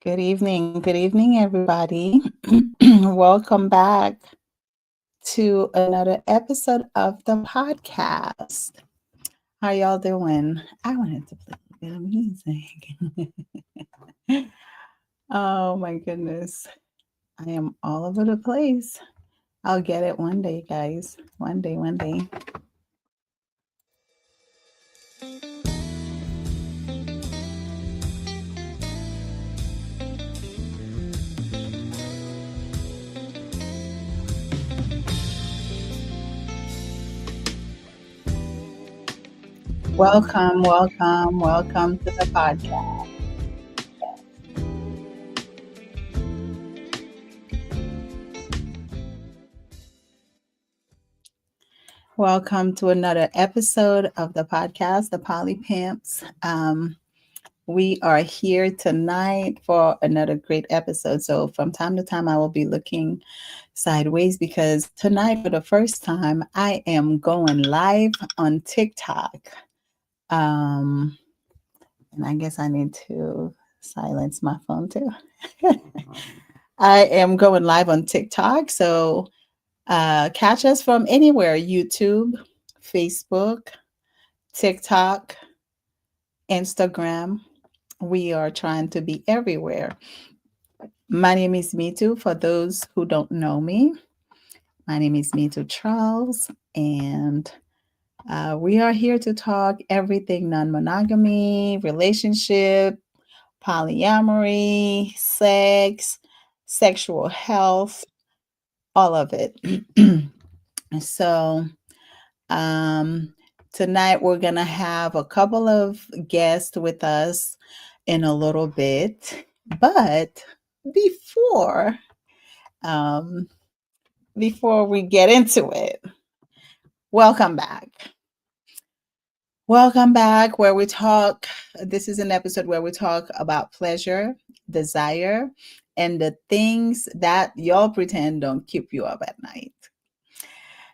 Good evening, everybody. Welcome back to another episode of the podcast. How y'all doing? I wanted to play a bit of music. Oh my goodness. I am all over the place. I'll get it one day, guys. One day, one day. Welcome, welcome, welcome to the podcast. Welcome to another episode of the podcast, The Poly Pimps. We are here tonight for another great episode. So, from time to time, I will be looking sideways because tonight, for the first time, I am going live on TikTok. And I guess I need to silence my phone too. I am going live on TikTok. So, catch us from anywhere: YouTube, Facebook, TikTok, Instagram. We are trying to be everywhere. My name is Mitu. For those who don't know me, my name is Mitu Charles, and we are here to talk everything non monogamy, relationship, polyamory, sex, sexual health, all of it. So, um, tonight we're going to have a couple of guests with us in a little bit. But before um, before we get into it, welcome back. Welcome back, where we talk. This is an episode where we talk about pleasure, desire, and the things that y'all pretend don't keep you up at night.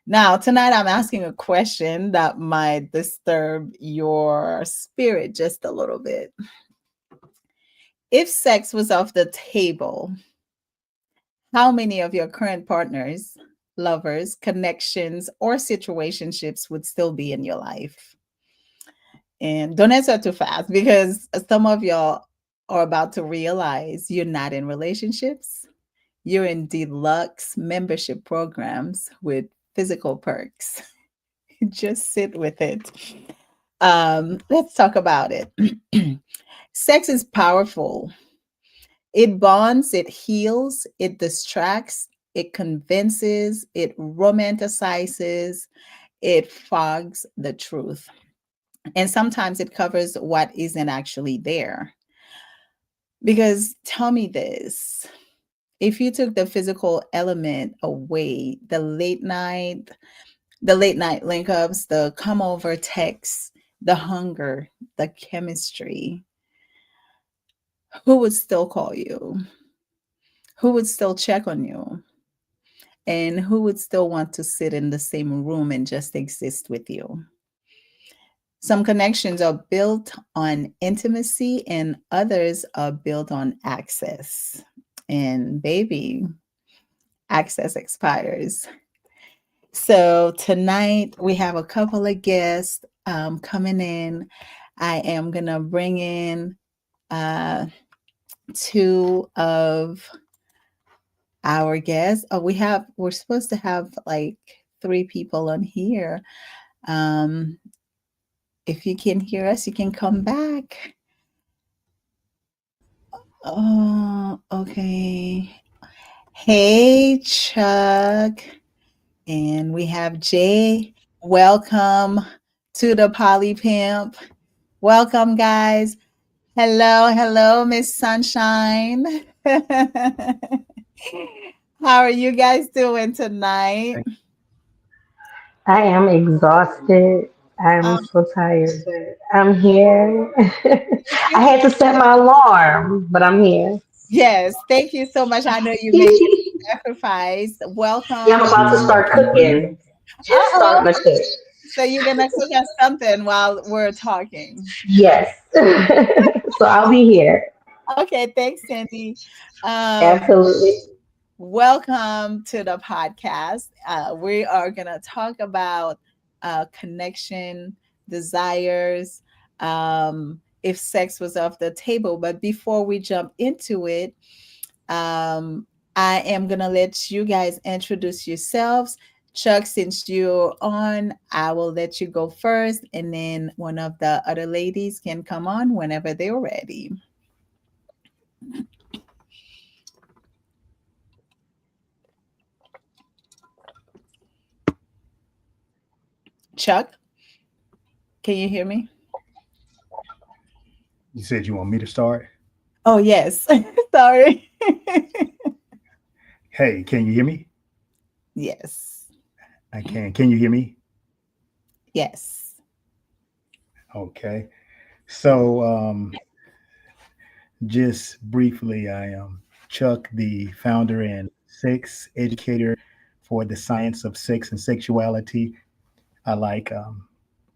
Now, tonight I'm asking a question that might disturb your spirit just a little bit. If sex was off the table, how many of your current partners, lovers, connections, or situationships would still be in your life? And don't answer too fast because some of y'all are about to realize you're not in relationships. You're in deluxe membership programs with physical perks. Just sit with it. Let's talk about it. Sex is powerful. It bonds, it heals, it distracts, it convinces, it romanticizes, it fogs the truth. And sometimes it covers what isn't actually there. Because tell me this, if you took the physical element away, the late night link ups, the come over texts, the hunger, the chemistry, who would still call you? Who would still check on you? And who would still want to sit in the same room and just exist with you? Some connections are built on intimacy and others are built on access. And baby, access expires. So tonight we have a couple of guests coming in. I am going to bring in uh, two of our guests. Oh, we're supposed to have like three people on here. Um, if you can hear us, you can come back. Oh, okay. Hey, Chuck. And we have Jay. Welcome to the Poly Pimp. Welcome, guys. Hello, hello, Miss Sunshine. How are you guys doing tonight? I am exhausted. I'm Um, so tired, but I'm here. thank you I so had to set my alarm, but I'm here. Yes, thank you so much. I know you made Yeah, the sacrifice. I'm Welcome. about to start cooking. Just Uh-oh. starting to cook. So you're gonna cook us something while we're talking. Yes. So I'll be here. Okay, thanks, Sandy. Um, Absolutely. Welcome to the podcast. We are going to talk about connection, desires, if sex was off the table. But before we jump into it, um, I am going to let you guys introduce yourselves. Chuck, since you're on, I will let you go first, and then one of the other ladies can come on whenever they're ready. Chuck, can you hear me? You said you want me to start? Oh, yes. Sorry. Hey, can you hear me? Yes. I can. Can you hear me? Yes. Okay. So, just briefly, I am Chuck, the founder and sex educator for the science of sex and sexuality. I like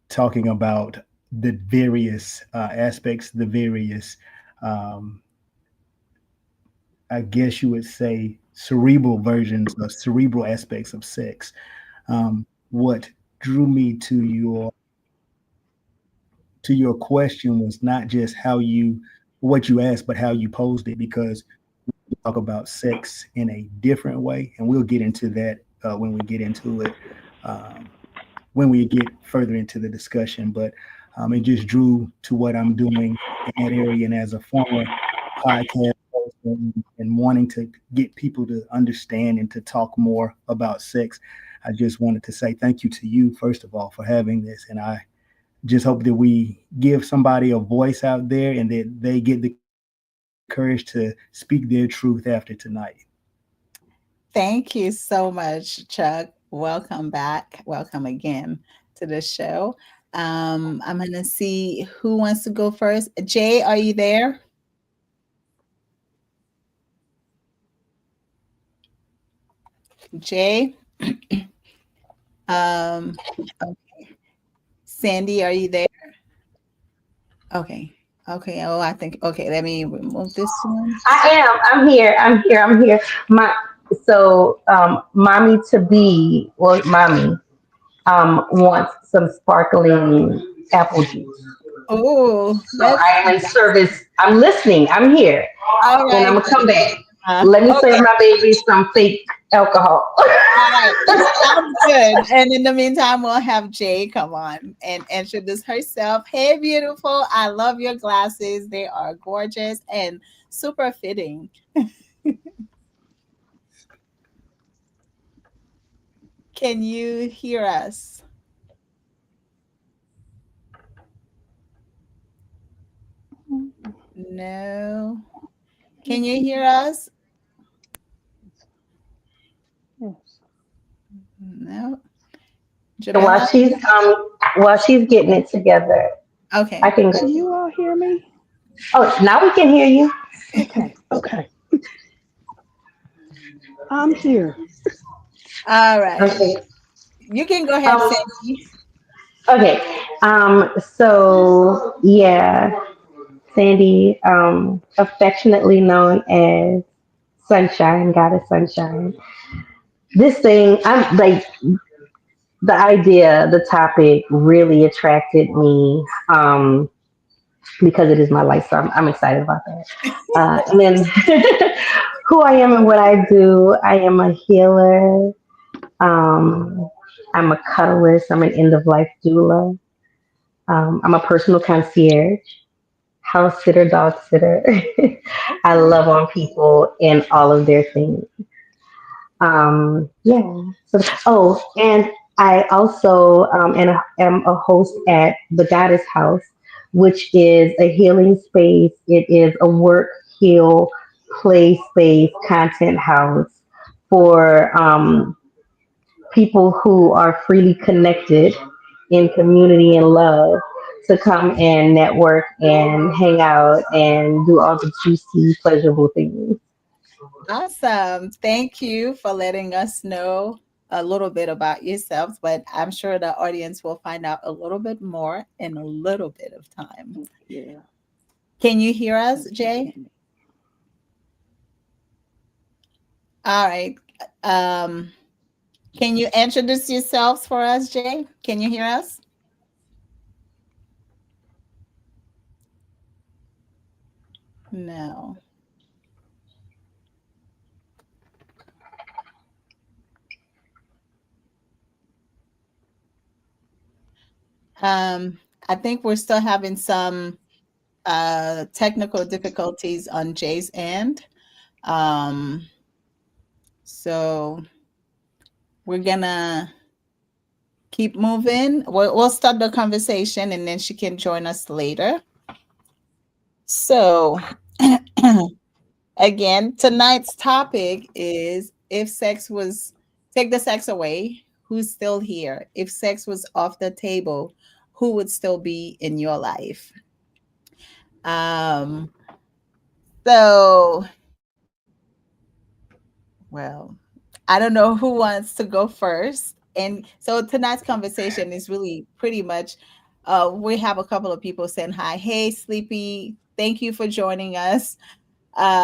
talking about the various aspects, the various, um, I guess you would say, cerebral versions or cerebral aspects of sex. What drew me to your question was not just how you what you asked, but how you posed it, because we talk about sex in a different way, and we'll get into that when we get into it, um, when we get further into the discussion. But it just drew to what I'm doing in that area, and as a former podcast host and wanting to get people to understand and to talk more about sex, I just wanted to say thank you to you first of all for having this, and I just hope that we give somebody a voice out there and that they get the courage to speak their truth after tonight. Thank you so much, Chuck. Welcome back. Welcome again to the show. I'm going to see who wants to go first. Jay, are you there? Jay? Um, oh, Sandy, are you there? Okay. Okay. Oh, I think, okay, let me remove this one. I am. I'm here. I'm here. I'm here. My mommy to be, well, mommy wants some sparkling apple juice. Oh, So let's I am in service. I'm listening. I'm here, all and I'm right. gonna come back. Let me serve Okay. my baby some fake alcohol. All right. Sounds good. And in the meantime, we'll have Jay come on and introduce herself. Hey, beautiful. I love your glasses. They are gorgeous and super fitting. Can you hear us? No. Can you hear us? Yes. No. while Jamila? she's while she's getting it together, I Okay. can Can go. you all hear me? Oh, now we can hear you. Okay, okay. I'm here. All right. Okay. You can go ahead, Um. Sandy. Okay. So yeah, Sandy, affectionately known as Sunshine, Goddess Sunshine. This thing, I'm like the idea, the topic really attracted me because it is my life. So I'm excited about that. And then who I am and what I do. I am a healer. Um, I'm a cuddlist. I'm an end of life doula. I'm a personal concierge, house sitter, dog sitter. I Okay. love on people and all of their things. Yeah. So, oh, and I also am a host at the Goddess House, which is a healing space. It is a work, heal, play space, content house for people who are freely connected in community and love to come and network and hang out and do all the juicy, pleasurable things. Awesome. Thank you for letting us know a little bit about yourselves, but I'm sure the audience will find out a little bit more in a little bit of time. Yeah, Can you hear us, yes, they Jay? can. All right. Um, can you introduce yourselves for us, Jay? Can you hear us? No. I think we're still having some technical difficulties on Jay's end. Um, so we're gonna keep moving. We'll start the conversation and then she can join us later. So, again, tonight's topic is if sex was take the sex away, who's still here? If sex was off the table, who would still be in your life? Um, so, well, I don't know who wants to go first. And so tonight's conversation is really pretty much we have a couple of people saying hi. Hey, Sleepy, thank you for joining us.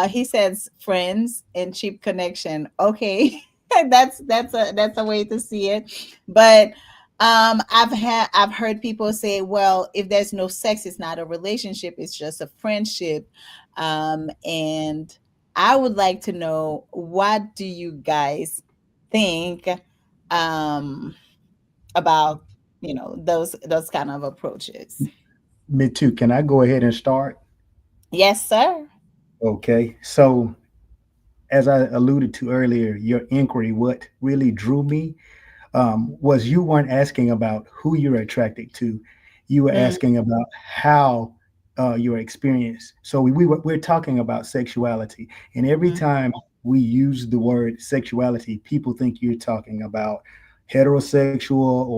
He says friends and cheap connection. Okay. That's a way to see it. But I've heard people say, well, if there's no sex, it's not a relationship, it's just a friendship. And I would like to know, what do you guys think um about, those kind of approaches? Me too. Can I go ahead and start? Yes, sir. Okay. So, as I alluded to earlier, your inquiry, what really drew me was you weren't asking about who you're attracted to. You were Mm, asking about how your experience. So we're talking about sexuality, and every mhm, time we use the word sexuality, people think you're talking about heterosexual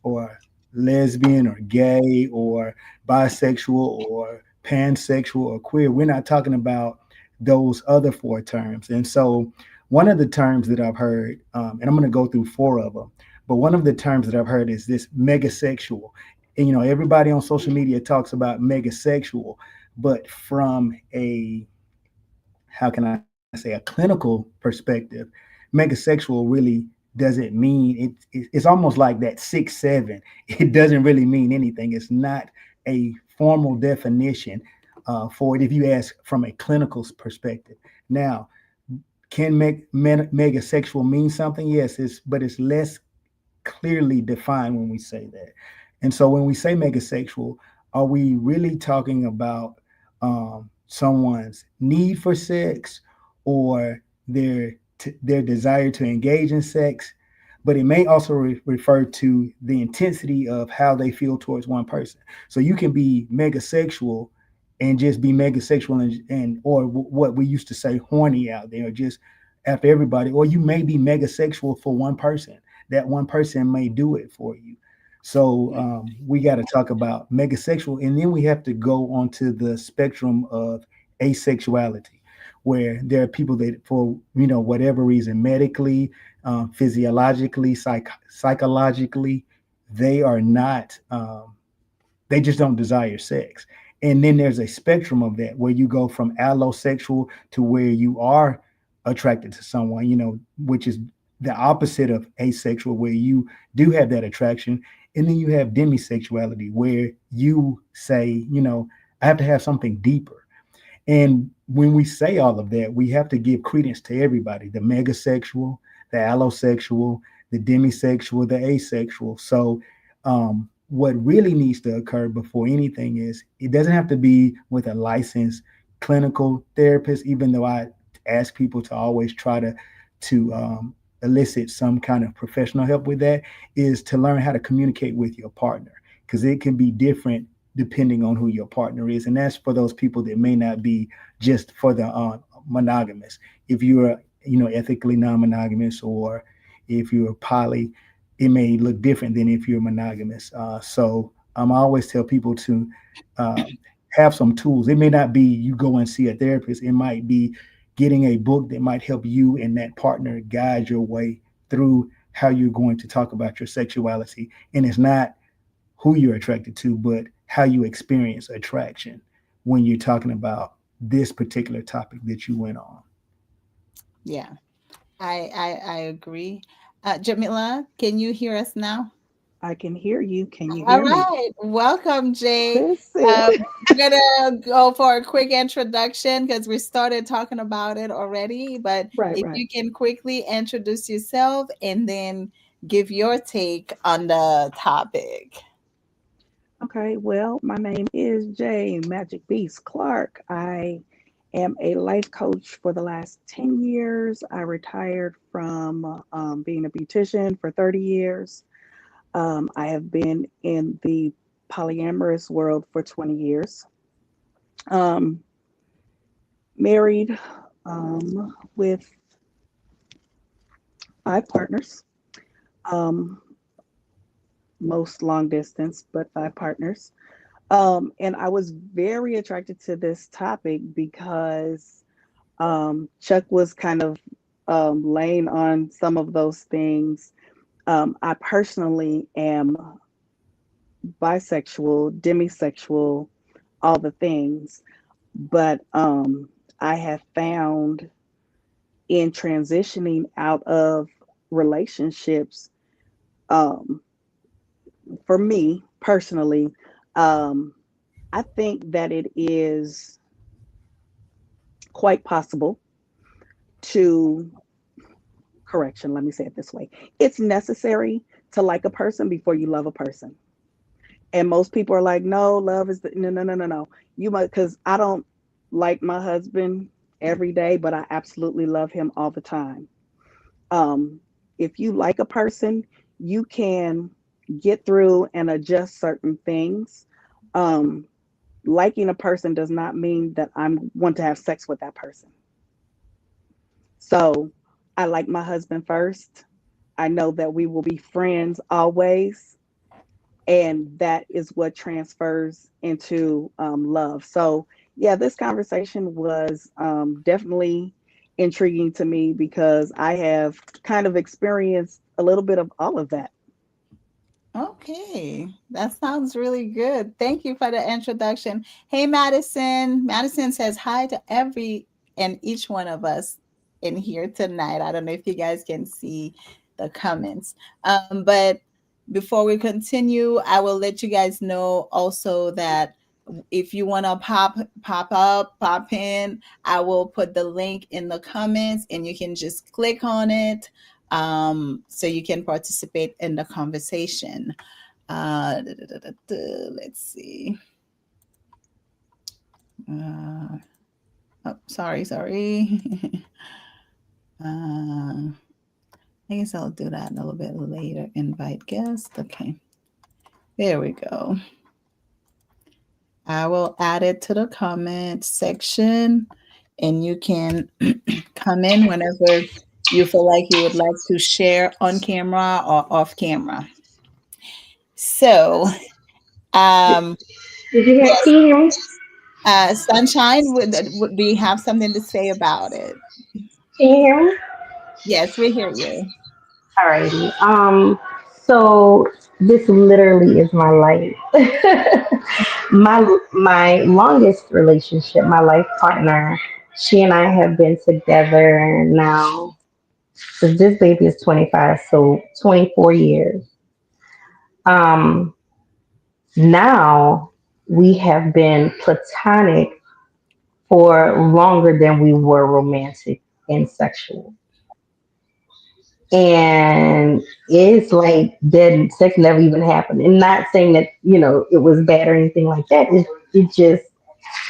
or lesbian or gay or bisexual or pansexual or queer. We're not talking about those other four terms, and so one of the terms that I've heard, and I'm going to go through four of them, but one of the terms that I've heard is this megasexual. And, everybody on social media talks about megasexual, but from a, how can I say, a clinical perspective, megasexual really doesn't mean it's almost like that 6'7". It doesn't really mean anything. It's not a formal definition for it if you ask from a clinical perspective. Now, can mega sexual mean something? Yes, but it's less clearly defined when we say that. And so when we say megasexual, are we really talking about someone's need for sex or their desire to engage in sex? But it may also refer to the intensity of how they feel towards one person. So you can be megasexual and just be megasexual and or what we used to say horny out there, just after everybody, or you may be megasexual for one person. That one person may do it for you. So we got to talk about megasexual, and then we have to go onto the spectrum of asexuality, where there are people that, for whatever reason, medically, physiologically, psychologically, they are not. They just don't desire sex. And then there's a spectrum of that where you go from allosexual to where you are attracted to someone, which is the opposite of asexual, where you do have that attraction. And then you have demisexuality, where you say, I have to have something deeper. And when we say all of that, we have to give credence to everybody: the megasexual, the allosexual, the demisexual, the asexual. So, what really needs to occur before anything is it doesn't have to be with a licensed clinical therapist, even though I ask people to always try to elicit some kind of professional help with that, is to learn how to communicate with your partner, because it can be different depending on who your partner is. And that's for those people that may not be just for the monogamous. If you're, ethically non-monogamous, or if you're poly, it may look different than if you're monogamous. So I always tell people to have some tools. It may not be you go and see a therapist. It might be getting a book that might help you and that partner guide your way through how you're going to talk about your sexuality. And it's not who you're attracted to, but how you experience attraction when you're talking about this particular topic that you went on. Yeah, I agree. Jamila, can you hear us now? I can hear you. Can you All hear me? right. Welcome, Jay. Listen. We're gonna go for a quick introduction because we started talking about it already. But Right, if right. you can quickly introduce yourself and then give your take on the topic. Okay, well, my name is Jay Magic Beast Clark. I am a life coach for the last 10 years. I retired from being a beautician for 30 years. I have been in the polyamorous world for 20 years. Um, Married with 5 partners, um, most long distance, but 5 partners. And I was very attracted to this topic because Chuck was kind of laying on some of those things. I personally am bisexual, demisexual, all the things, but I have found in transitioning out of relationships, um, for me personally, um, I think that it is quite possible to correction, let me say it this way. It's necessary to like a person before you love a person. And most people are like, no, love is the no, no, no, no, no. You might because I don't like my husband every day, but I absolutely love him all the time. Um, if you like a person, you can get through and adjust certain things. Um, Liking a person does not mean that I'm want to have sex with that person. So I like my husband first. I know that we will be friends always, and that is what transfers into love. So, yeah, this conversation was definitely intriguing to me because I have kind of experienced a little bit of all of that. Okay, that sounds really good. Thank you for the introduction. Hey, Madison. Madison says hi to every and each one of us in here tonight. I don't know if you guys can see the comments. But before we continue, I will let you guys know also that if you want to pop up, pop in, I will put the link in the comments and you can just click on it so you can participate in the conversation. Let's see. Uh, oh, sorry. I guess I'll do that a little bit later. Invite guest. Okay, there we go. I will add it to the comment section and you can come in whenever you feel like you would like to share on camera or off camera. So, Did, um, did you hear? yes, Can you hear me? Sunshine, do you have something to say about it? Can you hear me? Yes, we hear you. Alrighty. So this literally is my life. My longest relationship, my life partner, she and I have been together now. So this baby is 25, so 24 years. Um, Now we have been platonic for longer than we were romantic and sexual. And it's like dead sex never even happened. And not saying that, it was bad or anything like that. It just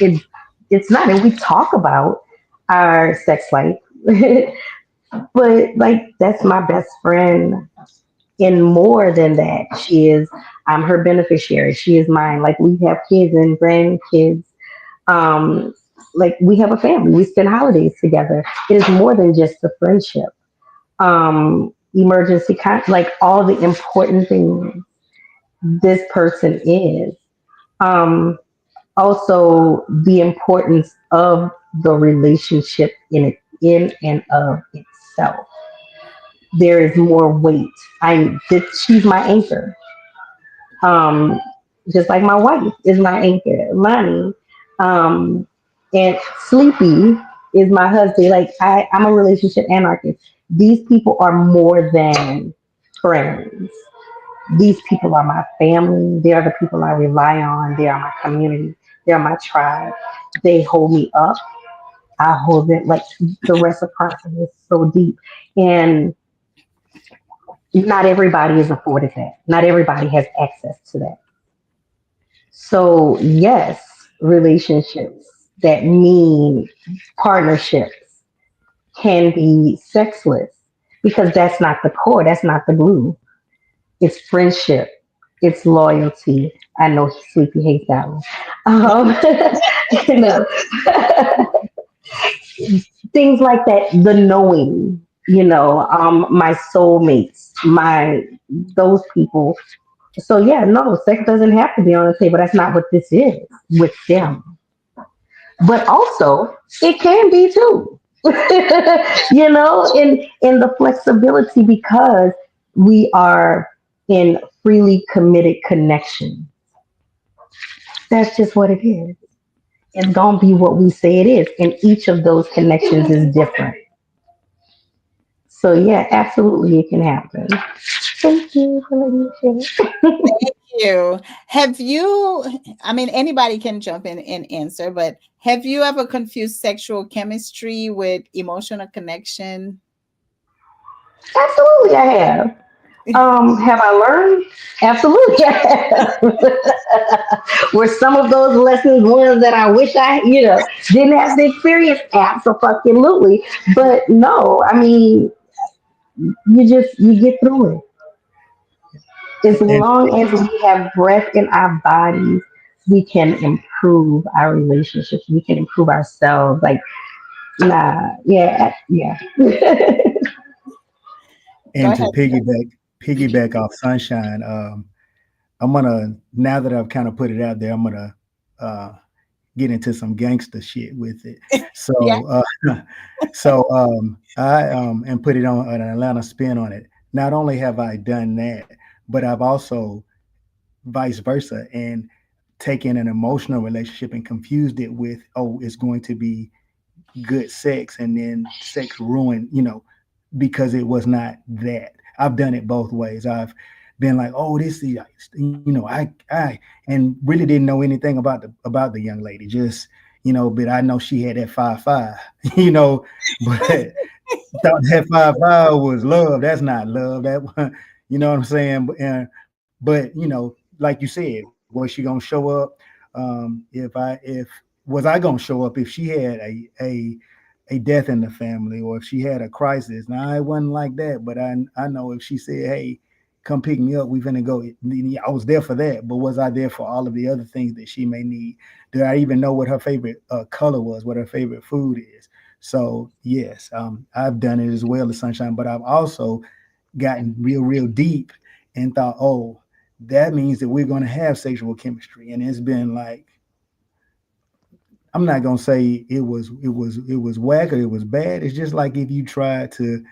it it's not. And we talk about our sex life. But like that's my best friend. And more than that, she is I'm her beneficiary. She is mine. Like we have kids and grandkids. Um, like we have a family. We spend holidays together. It is more than just a friendship. Like all the important things this person is. Um, Also the importance of the relationship in and of itself. There is more weight. She's my anchor. Um, just like my wife is my anchor, Lonnie. Um, and Sleepy is my husband. Like I'm a relationship anarchist. These people are more than friends. These people are my family. They are the people I rely on. They are my community. They are my tribe. They hold me up. I hold it. Like the reciprocity is so deep. And not everybody is afforded that. Not everybody has access to that. So, yes, relationships that mean partnerships can be sexless because that's not the core, that's not the glue. It's friendship, it's loyalty. I know Sleepy hates that one. No. Um, you know, things like that, the knowing, my soulmates, those people. So yeah, no, sex doesn't have to be on the table. That's not what this is with them. But also, it can be too. In the flexibility because we are in freely committed connection. That's just what it is. It's gonna be what we say it is, and each of those connections is different. So yeah, absolutely, it can happen. Thank you for letting me share. You. Have you, I mean, anybody can jump in and answer, but have you ever confused sexual chemistry with emotional connection? Absolutely, I have. Have I learned? Absolutely, I have. Were some of those lessons ones that I wish I didn't have the experience? Absolutely. But no, I mean, you get through it. As And long as we have breath in our bodies, we can improve our relationships. We can improve ourselves. Like, nah, yeah, yeah. Go and to ahead. piggyback off Sunshine, I'm gonna, now that I've kind of put it out there, I'm gonna uh, get into some gangster shit with it. Yeah. So I and put it on an Atlanta spin on it. Not only have I done that, but I've also vice versa and taken an emotional relationship and confused it with, oh, it's going to be good sex, and then sex ruined, because it was not that. I've done it both ways. I've been like, oh, this is, I and really didn't know anything about the young lady. Just, but I know she had that 5'5", but thought that 5'5" was love. That's not love. That you know what I'm saying? But like you said, was she gonna show up? If was I gonna show up if she had a death in the family, or if she had a crisis? Now it wasn't like that, but I know if she said, "Hey, come pick me up, we finna go," I was there for that. But was I there for all of the other things that she may need? Did I even know what her favorite color was? What her favorite food is? So yes, I've done it as well as Sunshine, but I've also gotten real deep and thought, oh, that means that we're going to have sexual chemistry, and it's been like, I'm not gonna say it was whack or it was bad. It's just like if you try to,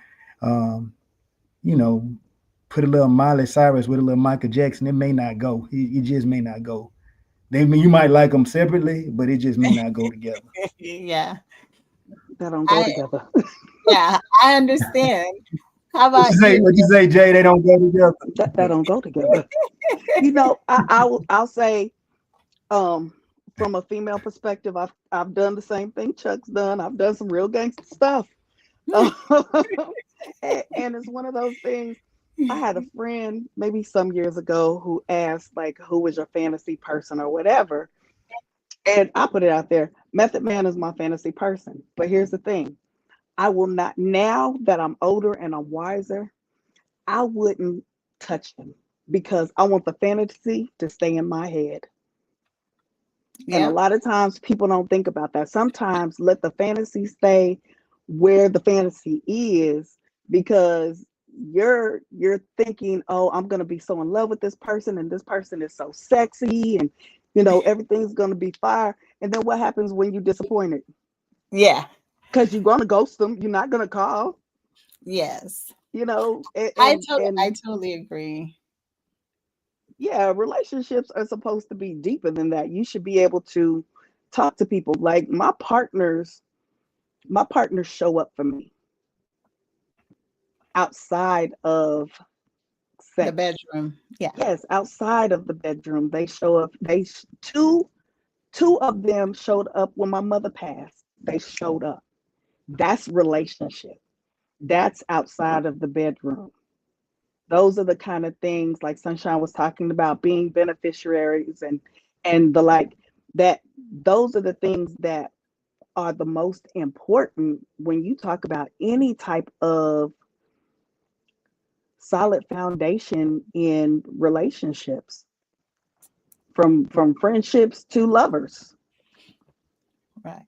um, you know, put a little Miley Cyrus with a little Michael Jackson, it may not go. It just may not go. You might like them separately, but it just may not go together. Yeah. That don't go I together. yeah, I understand. How What you about say? you? What you say, Jay? They don't go together. That don't go together. I'll say, um, from a female perspective, I've done the same thing Chuck's done. I've done some real gangster stuff. And it's one of those things. I had a friend maybe some years ago who asked, like, who was your fantasy person or whatever. And I put it out there. Method Man is my fantasy person. But here's the thing. I will not, now that I'm older and I'm wiser, I wouldn't touch them because I want the fantasy to stay in my head. And a Yep. lot of times people don't think about that. Sometimes let the fantasy stay where the fantasy is, because you're thinking, oh, I'm gonna be so in love with this person, and this person is so sexy, and everything's gonna be fire. And then what happens when you disappointed? Yeah. Because you're gonna ghost them. You're not gonna call. Yes. And, I and totally I and totally agree. yeah, relationships are supposed to be deeper than that. You should be able to talk to people. Like my partners, My partners show up for me outside of The sex. bedroom. Yeah. Yes, outside of the bedroom, they show up. Two of them showed up when my mother passed. They showed up. That's relationship. That's outside of the bedroom. Those are the kind of things like Sunshine was talking about, being beneficiaries and the like, that those are the things that are the most important when you talk about any type of solid foundation in relationships, from friendships to lovers. Right.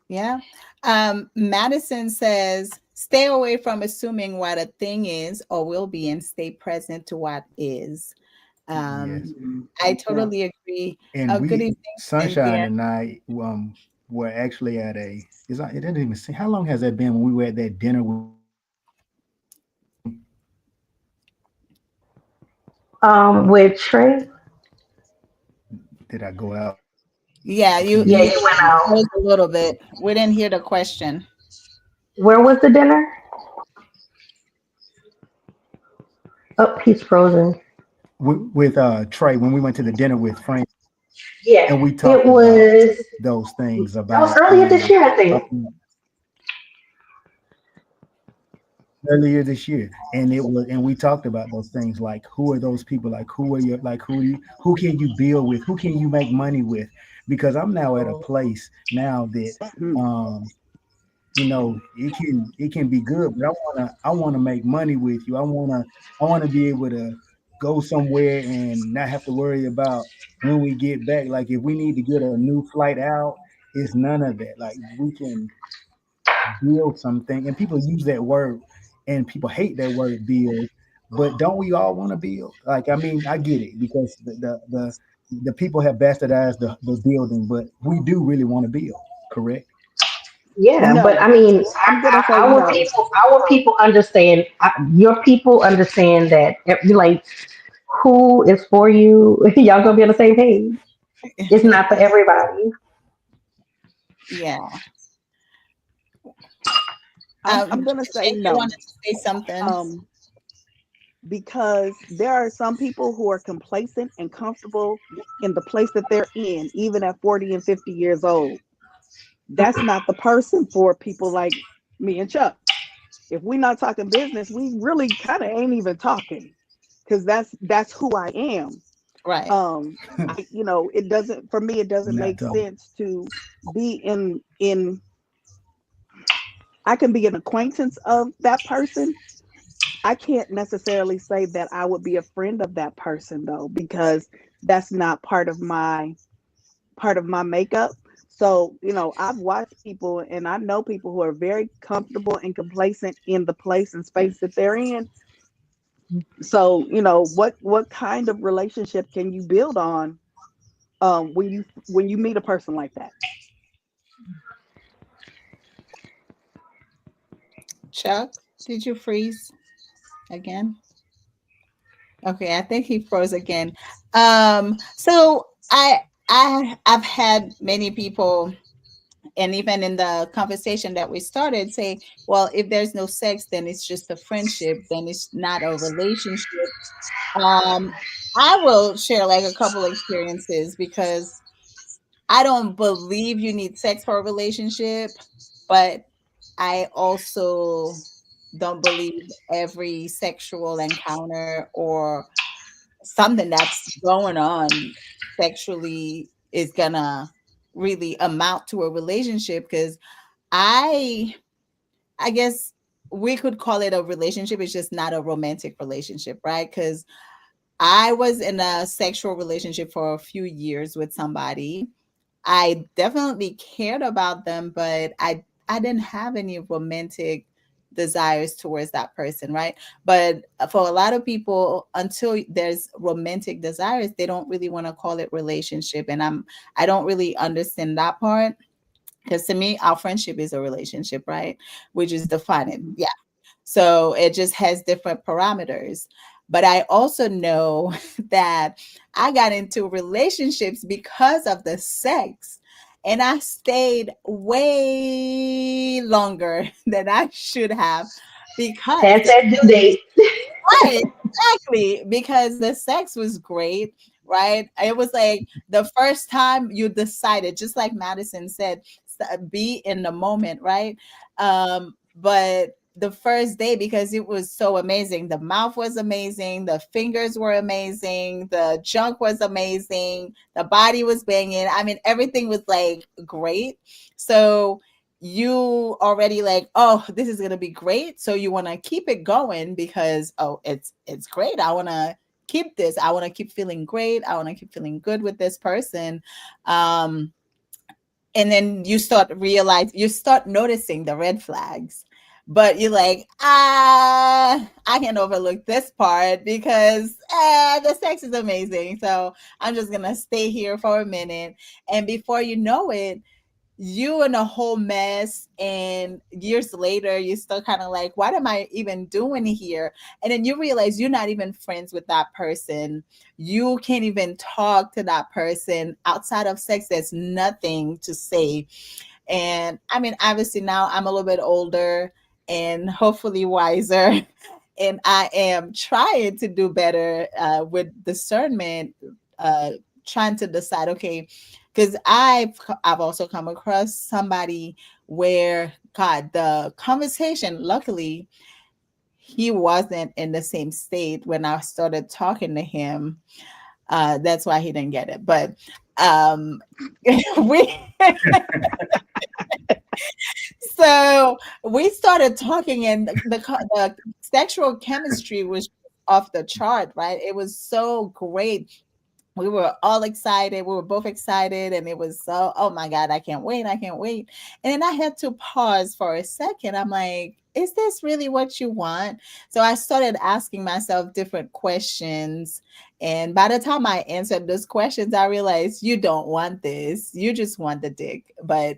Yeah. Madison says, stay away from assuming what a thing is or will be and stay present to what is. Um, Yes. Mm, I yeah. totally agree. And Good we, evening, Sunshine Cynthia. and I, were actually at a. It didn't even see how long has that been when we were at that dinner with With Trey. did I go out? Yeah, Can you hear Yeah, you you went out. froze a little bit. We didn't hear the question. Where was the dinner? Oh, he's frozen. with Trey when we went to the dinner with Frank Yeah, and we it talked about was. those things That was about earlier this year, I think. earlier this year, and it was, and we talked about those things like who are those people, like who are you, like who can you build with, who can you make money with, because I'm now at a place now that Mhm. um it can be good, but I want to make money with you. I want to be able to go somewhere and not have to worry about when we get back, like if we need to get a new flight out, it's none of that. Like we can build something, and people use that word and people hate that word build, but don't we all want to build? Like, I mean, I get it because the people have bastardized the building, but we do really want to build, correct? Yeah, but I No, mean, I'm gonna say no. our people understand. Your people understand that. Like, who is for you? Y'all gonna be on the same page. It's not for everybody. Yeah. I'm gonna say Cynthia no. wanted to say something. Um, because there are some people who are complacent and comfortable in the place that they're in, even at 40 and 50 years old. That's not the person for people like me and Chuck. If we're not talking business, we really kind of ain't even talking, because that's who I am. Right. It doesn't, for me, it doesn't Not make talking. sense to be in I can be an acquaintance of that person. I can't necessarily say that I would be a friend of that person though, because that's not part of my makeup. So, I've watched people and I know people who are very comfortable and complacent in the place and space that they're in. So, what kind of relationship can you build on when you meet a person like that? Chuck, did you freeze again? Okay, I think he froze again. So I've had many people, and even in the conversation that we started, say, well, if there's no sex, then it's just a friendship, then it's not a relationship. Um, I will share like a couple experiences because I don't believe you need sex for a relationship, but I also don't believe every sexual encounter or something that's going on sexually is gonna really amount to a relationship, because I I guess we could call it a relationship. It's just not a romantic relationship, right? Because I was in a sexual relationship for a few years with somebody. I definitely cared about them, but I didn't have any romantic desires towards that person, right? But for a lot of people, until there's romantic desires, they don't really want to call it relationship, and I don't really understand that part, because to me, our friendship is a relationship, right? We just define it. Mhm. Yeah. So it just has different parameters. But I also know that I got into relationships because of the sex. And I stayed way longer than I should have because Past the that due date. right, exactly, because the sex was great, right? It was like the first time you decided, just like Madison said, be in the moment, right? But the first day, because it was so amazing, the mouth was amazing, the fingers were amazing, the junk was amazing, the body was banging. I mean, everything was like great. So you already like, oh, this is gonna be great, so you want to keep it going because, oh, it's great, I want to keep this, I want to keep feeling great, I want to keep feeling good with this person. um and then you start noticing the red flags, but you're like, I can overlook this part because the sex is amazing, so I'm just gonna stay here for a minute. And before you know it, you in a whole mess, and years later you still kind of like, what am I even doing here? And then you realize you're not even friends with that person, you can't even talk to that person outside of sex, there's nothing to say. And I mean, obviously now I'm a little bit older and hopefully wiser, and I am trying to do better with discernment, uh, trying to decide, okay, because I've also come across somebody where, God, the conversation, luckily he wasn't in the same state when I started talking to him. That's why he didn't get it. But um, we so we started talking, and the sexual chemistry was off the chart, right? It was so great, we were all excited. We were both excited, and it was so, oh my God, I can't wait. I can't wait. And then I had to pause for a second. I'm like, is this really what you want? So I started asking myself different questions. And by the time I answered those questions, I realized you don't want this. You just want the dick. But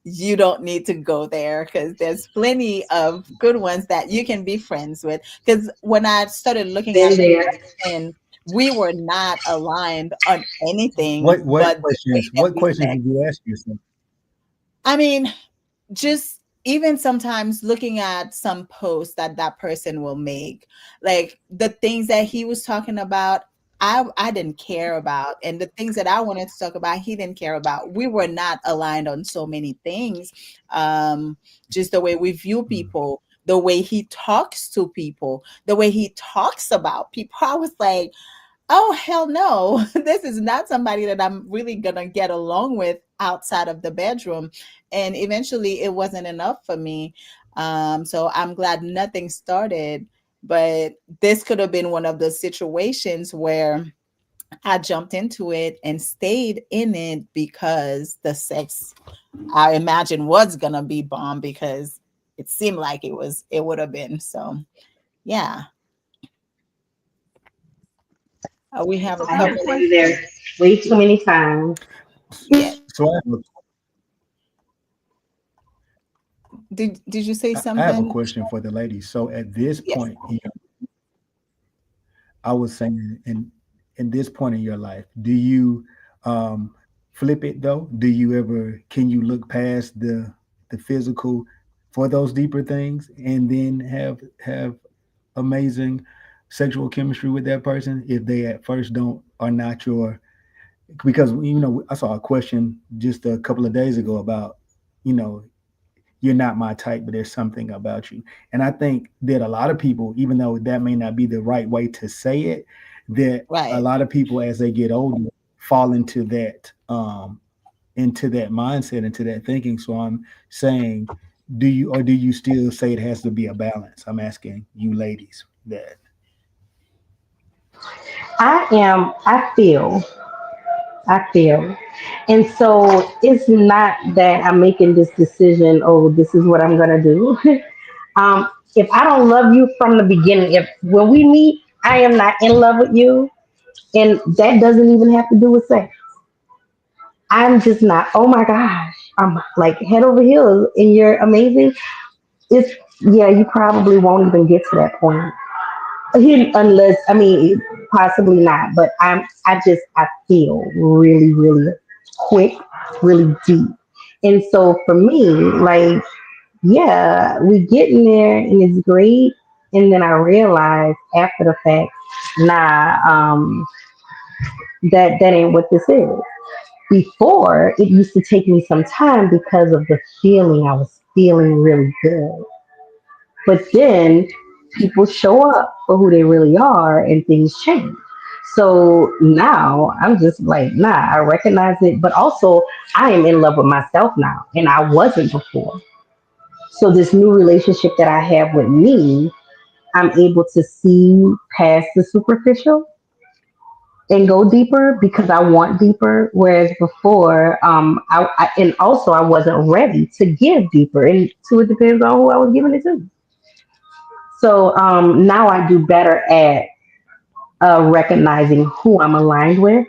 you don't need to go there because there's plenty of good ones that you can be friends with. Because when I started looking at Been the there. person, we were not aligned on anything What but the way questions? that What we questions sex. did you ask yourself? I mean, just even sometimes looking at some posts that that person will make, like the things that he was talking about, I didn't care about, and the things that I wanted to talk about he didn't care about. We were not aligned on so many things. Just the way we view Mm. people, the way he talks to people, the way he talks about people. I was like, oh, hell no. This is not somebody that I'm really going to get along with outside of the bedroom. And eventually it wasn't enough for me. So I'm glad nothing started. But this could have been one of the situations where I jumped into it and stayed in it because the sex, I imagine, was going to be bomb because it seemed like it would have been. So, yeah. We have a I I have have a couple of, been question. there way too many times. yeah. So Did you say I have a something? question for the ladies. So at this Yes. point, I was saying, in this point in your life, do you um, flip it though? Do you ever can you look past the physical for those deeper things and then have amazing sexual chemistry with that person if they at first don't are not your, because I saw a question just a couple of days ago about, you know you're not my type, but there's something about you. And I think that a lot of people, even though that may not be the right way to say it, that a Right. lot of people as they get older fall into that mindset, into that thinking. So I'm saying, do you still say it has to be a balance? I'm asking you ladies that. I feel. And so it's not that I'm making this decision, oh, this is what I'm going to do. If I don't love you from the beginning, if when we meet, I am not in love with you, and that doesn't even have to do with sex. I'm just not, oh my gosh, I'm like head over heels and you're amazing. It's, yeah, you probably won't even get to that point. Unless, I mean, possibly not, but I feel really, really. quick, really deep. And so for me, like, yeah, we get in there and it's great. And then I realized after the fact, nah, that ain't what this is. Before, it used to take me some time because of the feeling. I was feeling really good. But then people show up for who they really are and things change. So now I'm just like, nah, I recognize it, but also I am in love with myself now, and I wasn't before. So this new relationship that I have with me, I'm able to see past the superficial and go deeper because I want deeper. Whereas before, and also I wasn't ready to give deeper, and so it depends on who I was giving it to. So now I do better at recognizing who I'm aligned with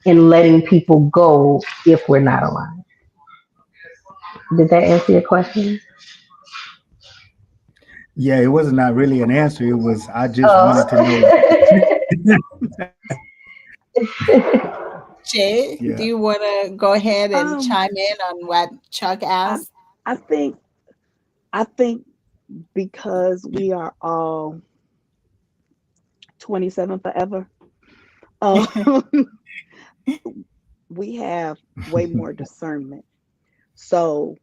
and letting people go if we're not aligned. Did that answer your question? Yeah, it was not really an answer. It was I just wanted to know. Oh. Jay, Yeah. do you want to go ahead and Um, chime in on what Chuck I asked? I think I think because we are all 27 forever, um, we have way more discernment. So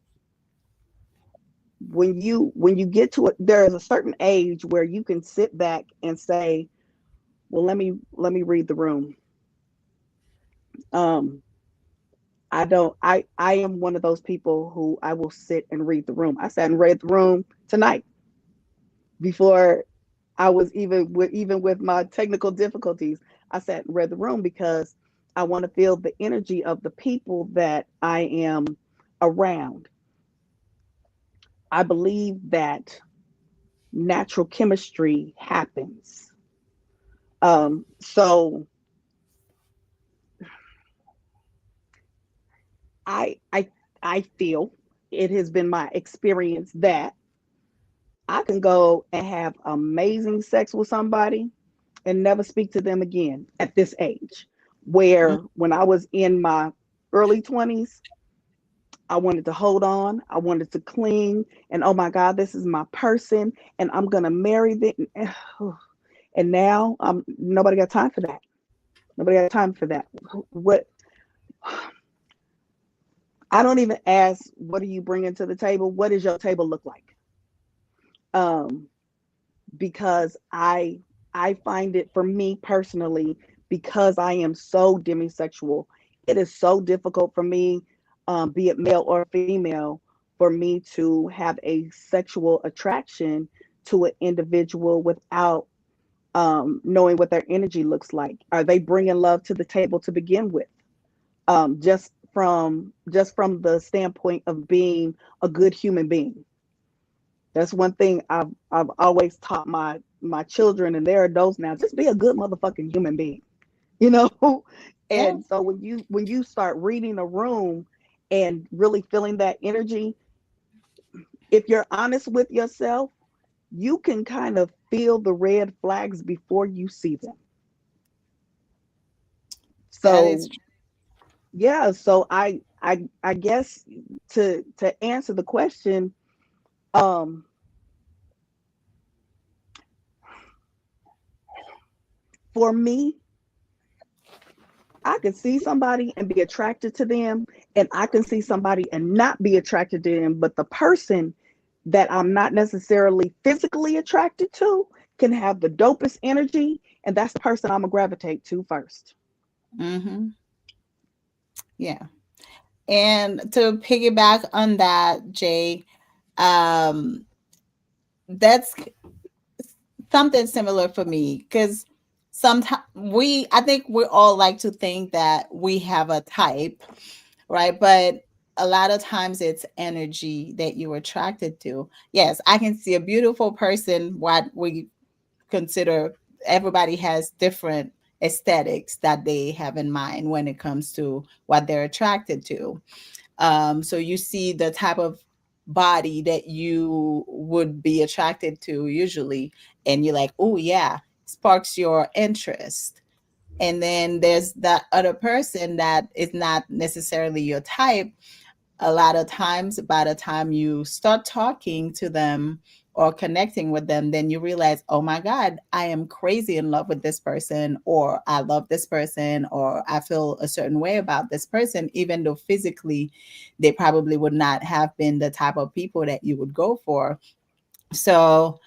when you get to it, there is a certain age where you can sit back and say, "Well, let me read the room." Um, I don't. I am one of those people who I will sit and read the room. I sat and read the room tonight before I was even with my technical difficulties. I sat and read the room because I want to feel the energy of the people that I am around. I believe that natural chemistry happens. So I I I feel it has been my experience that I can go and have amazing sex with somebody and never speak to them again at this age. Mm, Where when I was in my early 20s, I wanted to hold on, I wanted to cling, and oh my God, this is my person, and I'm gonna marry them. And now, nobody got time for that. Nobody got time for that. What I don't even ask, what are you bringing to the table? What does your table look like? Um, because I find it, for me personally, because I am so demisexual, it is so difficult for me, be it male or female, for me to have a sexual attraction to an individual without knowing what their energy looks like. Are they bringing love to the table to begin with? Just from the standpoint of being a good human being. That's one thing I've always taught my children, and they're adults now. Just be a good motherfucking human being, you know. yeah, And so when you start reading a room and really feeling that energy, if you're honest with yourself, you can kind of feel the red flags before you see them. that is So yeah, so I guess to answer the question, um, for me, I can see somebody and be attracted to them, and I can see somebody and not be attracted to them, but the person that I'm not necessarily physically attracted to can have the dopest energy, and that's the person I'm gonna gravitate to first. true. Yeah. And to piggyback on that, Jay, um, that's something similar for me because sometimes I think we all like to think that we have a type, right? But a lot of times it's energy that you're attracted to. Yes, I can see a beautiful person, what we consider, everybody has different aesthetics that they have in mind when it comes to what they're attracted to. So you see the type of body that you would be attracted to usually, and you're like, oh yeah, sparks your interest. And then there's that other person that is not necessarily your type. A lot of times, by the time you start talking to them or connecting with them, then you realize, oh my God, I am crazy in love with this person, or I love this person, or I feel a certain way about this person, even though physically they probably would not have been the type of people that you would go for. So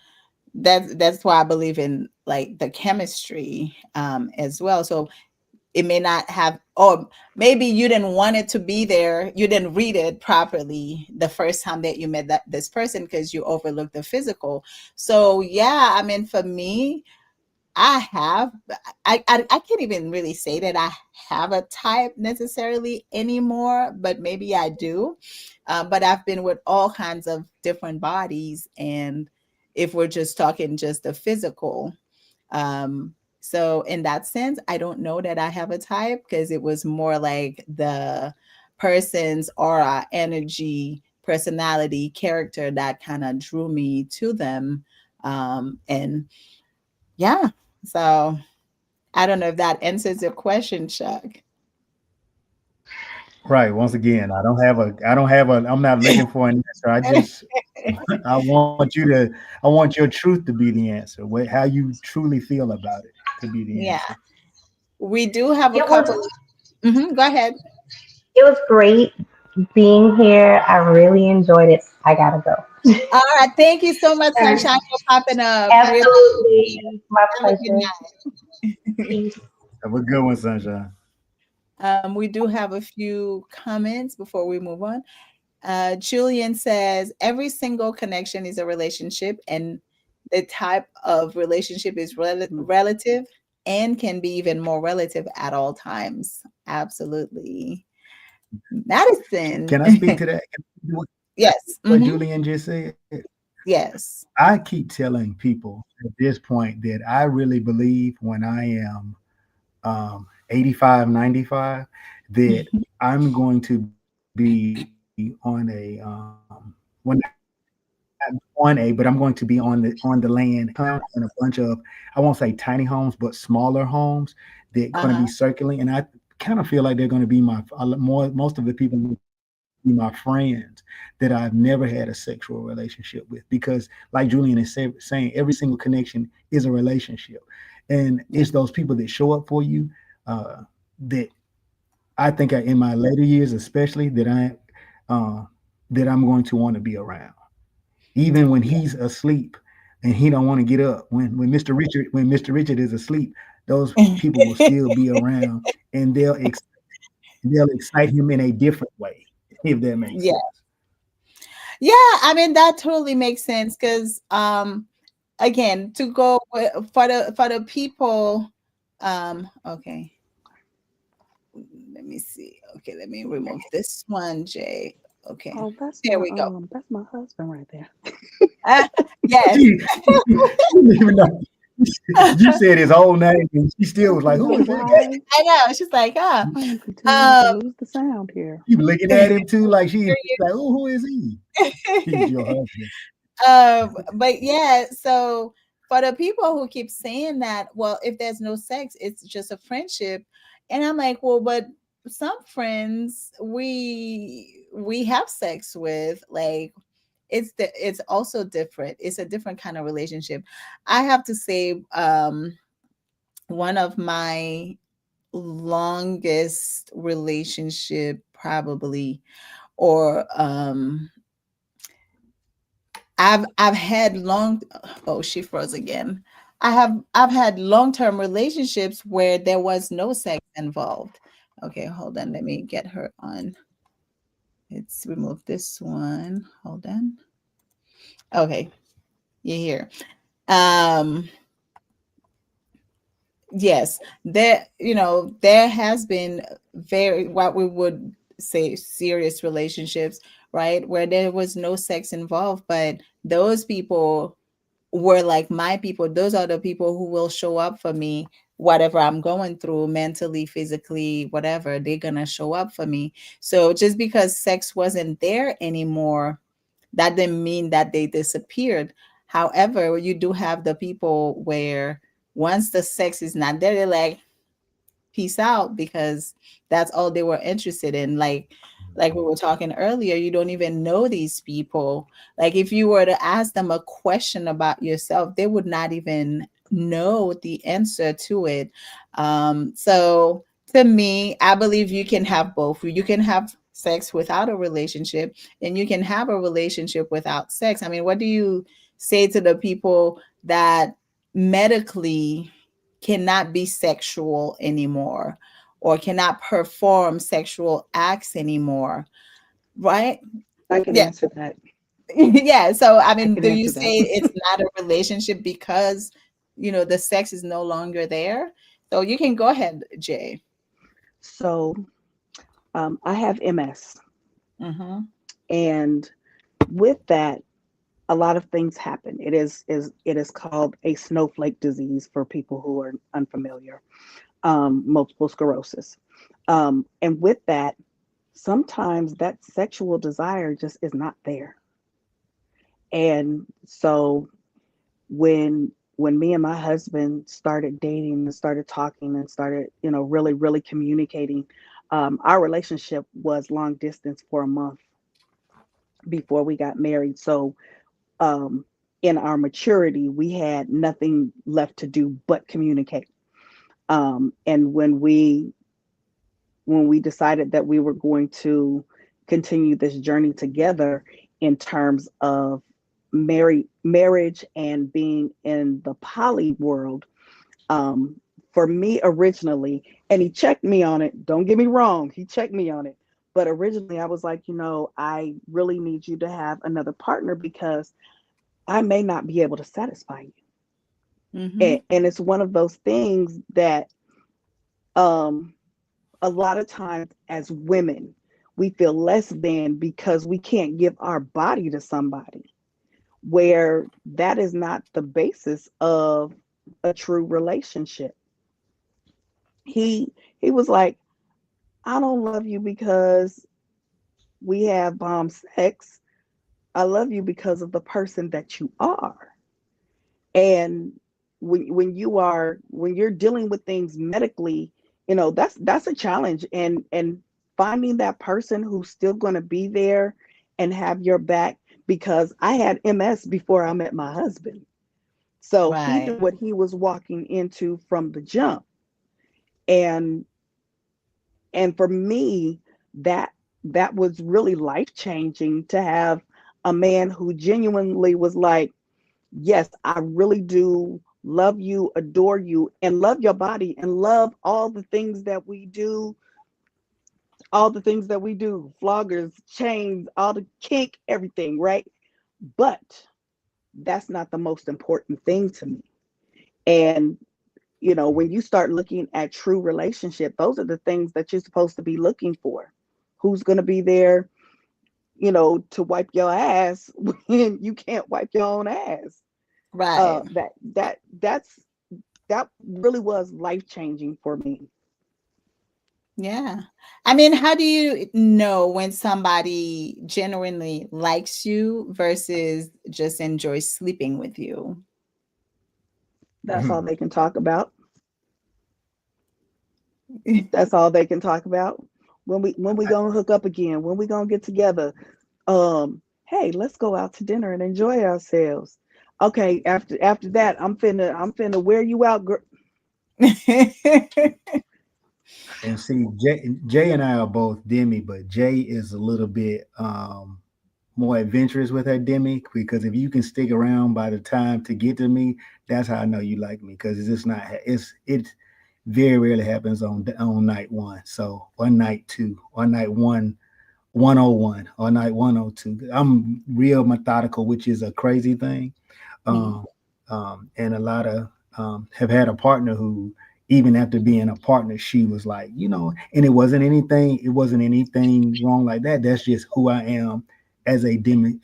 that's why I believe in like the chemistry as well. So it may not have, or maybe you didn't want it to be there, you didn't read it properly the first time that you met this person because you overlooked the physical. So yeah, I mean, for me, I have, I can't even really say that I have a type necessarily anymore, but maybe I do. But I've been with all kinds of different bodies, and if we're just talking just the physical, so in that sense, I don't know that I have a type because it was more like the person's aura, energy, personality, character that kind of drew me to them. And yeah, so I don't know if that answers your question, Chuck. Right. Once again, I'm not looking for an answer. I want you to, I want your truth to be the answer. How you truly feel about it to be the Yeah, answer. we do have a It was couple. Go ahead. it was great being here. I really enjoyed it. I gotta go. All right. Thank you so much, All right. Sunshine, for popping up. We appreciate it. Absolutely, my Have a good pleasure. night. Peace. Have a good one, Sunshine. We do have a few comments before we move on. Julian says every single connection is a relationship, and the type of relationship is relative and can be even more relative at all times. Absolutely. Madison. Can I speak to that? Yes. What Julian just said? Yes. I keep telling people at this point that I really believe when I am 85, 95, that I'm going to be on when on a, but I'm going to be on the land in a bunch of, I won't say tiny homes, but smaller homes that going to be Uh-huh. circling. And I kind of feel like they're going to be most of the people will be my friends that I've never had a sexual relationship with. Because like Julian is saying, every single connection is a relationship. And Yeah. it's those people that show up for you that I think in my later years, especially uh, that I'm going to want to be around, even when he's asleep and he don't want to get up. When Mr. Richard is asleep, those people will still be around, and they'll excite him in a different way, if that makes Yeah. sense. Yeah, I mean that totally makes sense because again, to go for the people, okay, let me see. Okay, let me remove this one, Jay. Okay, Oh, there we go. that's my husband right there. Uh, yes. She didn't even know. You said his whole name, and she still was Don't you like, "Who know is that guy?" why? I know. She's like, I am continuing to lose the sound here. She looking at him too, like she's like, "Oh, who is he?" He's your husband. but yeah, so for the people who keep saying that, well, if there's no sex, it's just a friendship. And I'm like, well, but some friends we have sex with, like it's also different. It's a different kind of relationship. I have to say, one of my longest relationship probably, or I've had long, oh, she froze again. I've had long-term relationships where there was no sex involved. Okay, hold on. Let me get her on. Let's remove this one. Hold on. Okay, you're here. Um yes, there has been very what we would say serious relationships, right? Where there was no sex involved, but those people were like my people. Those are the people who will show up for me, whatever I'm going through, mentally, physically, whatever, they're gonna show up for me. So just because sex wasn't there anymore, that didn't mean that they disappeared. However, you do have the people where once the sex is not there, they're like, peace out because that's all they were interested in. Like we were talking earlier, you don't even know these people. Like if you were to ask them a question about yourself, they would not even know the answer to it. So to me, I believe you can have both. You can have sex without a relationship, and you can have a relationship without sex. I mean, what do you say to the people that medically cannot be sexual anymore or cannot perform sexual acts anymore, right? I can Yeah. answer that. Yeah. So, I I mean, can do you answer say that. it's not a relationship because, the sex is no longer there? So you can go ahead, Jay. So I have MS, Mm-hmm. and with that, a lot of things happen. It is called a snowflake disease for people who are unfamiliar. Multiple sclerosis, and with that, sometimes that sexual desire just is not there. And so when me and my husband started dating and started talking and started, really, really communicating, our relationship was long distance for a month before we got married. So, um, in our maturity, we had nothing left to do but communicate. And when we decided that we were going to continue this journey together in terms of marriage and being in the poly world, um, for me originally, and he checked me on it. Don't get me wrong, he checked me on it. But originally, I was like, I really need you to have another partner because I may not be able to satisfy you. Mm-hmm. And it's one of those things that, um, a lot of times as women, we feel less than because we can't give our body to somebody, where that is not the basis of a true relationship. He was like, I don't love you because we have bomb sex. I love you because of the person that you are. And when you're dealing with things medically, that's a challenge. And finding that person who's still going to be there and have your back, because I had MS before I met my husband. So he knew Right. what he was walking into from the jump. And and for me, that that was really life changing to have a man who genuinely was like, yes, I really do love you, adore you, and love your body, and love all the things that we do, floggers, chains, all the kink, everything, right? But that's not the most important thing to me. And when you start looking at true relationship, those are the things that you're supposed to be looking for. Who's going to be there, to wipe your ass when you can't wipe your own ass? Right. That really was life changing for me. Yeah. I mean, how do you know when somebody genuinely likes you versus just enjoys sleeping with you? That's all they can talk about. That's all they can talk about. When we gonna hook up again? When we gonna get together? Hey, let's go out to dinner and enjoy ourselves. Okay, after that, I'm finna wear you out, girl. And see, Jay and I are both Demi, but Jay is a little bit more adventurous with her Demi because if you can stick around by the time to get to me, that's how I know you like me because it's just not it very rarely happens on night one. So one night two, one night 101 or night 102. I'm real methodical, which is a crazy thing. Mm. Um, and a lot of have had a partner who, even after being a partner, she was like, and it wasn't anything wrong like that. That's just who I am as a demi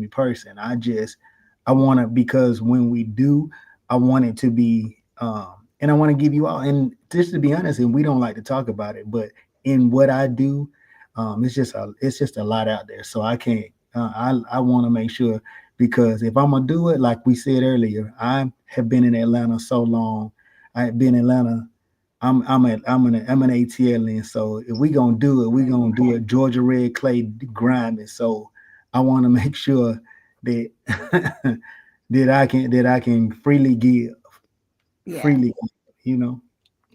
person. I want to because when we do, I want it to be, and I want to give you all. And just to be honest, and we don't like to talk about it, but in what I do, it's just a lot out there. So I can't. I want to make sure because if I'm gonna do it, like we said earlier, I have been in Atlanta so long. I have been in Atlanta I'm an ATL, and so if we gonna do it, we gonna do it Georgia red clay grinding. So I want to make sure that that I can Yeah. freely give, you know,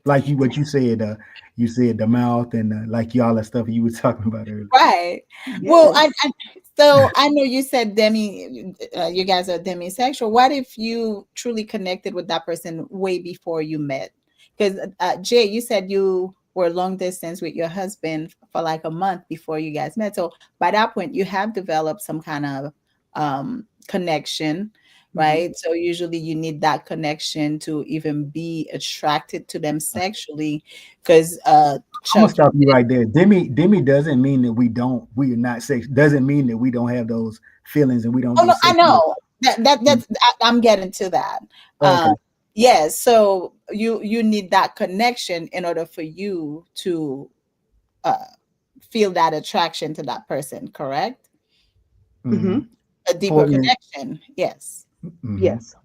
like you what you said the mouth and like y'all that stuff you were talking about earlier. Right. Well, Yes. so I know you said you guys are demisexual. What if you truly connected with that person way before you met? Because Jay, you said you were long distance with your husband for like a month before you guys met. So by that point, you have developed some kind of connection, Hmm. right? So usually you need that connection to even be attracted to them sexually. Because I'm gonna Chuck, stop you right there. Demi doesn't mean that we are not sex. Doesn't mean that we don't have those feelings and we don't oh no, get I sexual. know I'm getting to that. Okay. Yes, so you need that connection in order for you to uh, feel that attraction to that person, correct? Mm-hmm. Hmm. A deeper For in, connection, yes. mm-hmm. Yes.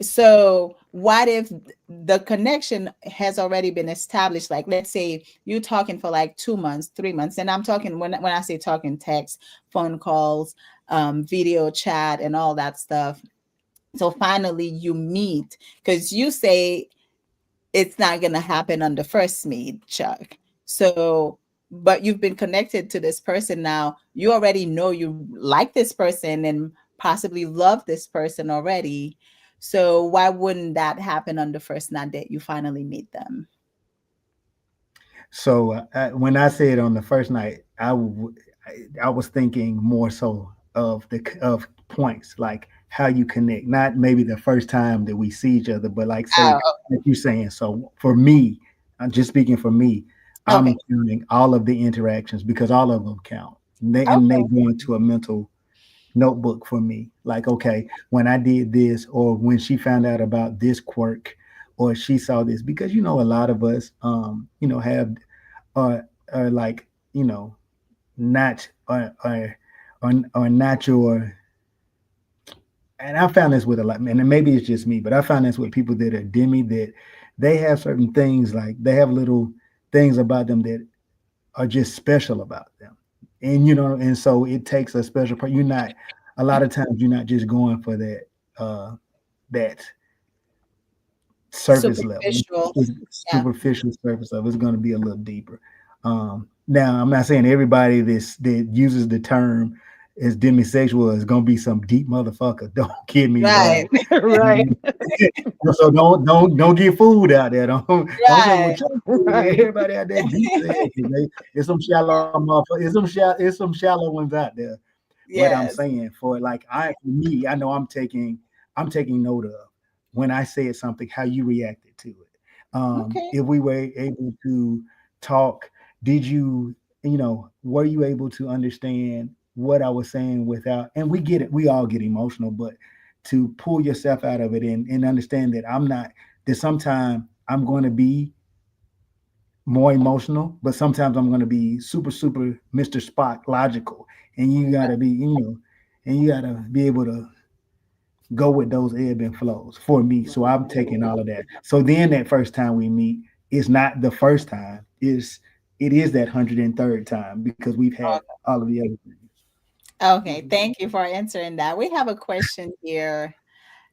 So what if the connection has already been established? Like, let's say you're talking for like 2 months, 3 months, and I'm talking when I say talking, text, phone calls, video chat, and all that stuff. So finally you meet, because you say it's not going to happen on the first meet, Chuck. So, but you've been connected to this person now. You already know you like this person and possibly love this person already. So why wouldn't that happen on the first night that you finally meet them? So when I said on the first night, I was thinking more so of points like how you connect, not maybe the first time that we see each other, but like say Oh, like you're saying. So for me, I'm just speaking for me. okay. I'm counting all of the interactions because all of them count. And they Okay. go into a mental notebook for me. Like, okay, when I did this, or when she found out about this quirk, or she saw this, because a lot of us, have are like not are not your. And I found this with a lot, and maybe it's just me, but I found this with people that are demi that they have certain things like they have little things about them that are just special about them. And so it takes a special part. You're not a lot of times you're not just going for that surface level. Superficial. It's Yeah. superficial surface level. It's going to be a little deeper. Now, I'm not saying everybody that uses the term as demisexual is going to be some deep motherfucker. Don't get me Right. wrong. Right. So don't get fooled out there. Don't say well, Right. Chuck, Right. everybody out there deep as hell. There's some shallow motherfuckers. There's some shallow ones out there. But I'm Yes. saying for me, I know I'm taking note of when I said something, how you reacted to it. Okay. If we were able to talk, did were you able to understand what I was saying without, and we get it, we all get emotional, but to pull yourself out of it and understand that that sometimes I'm going to be more emotional, but sometimes I'm going to be super, super Mr. Spock logical. And you got to and you got to be able to go with those ebb and flows for me. So I'm taking all of that. So then that first time we meet is not the first time. It is that 103rd time because we've had all of the other things. Okay. Mhm. Thank you for answering that. We have a question here.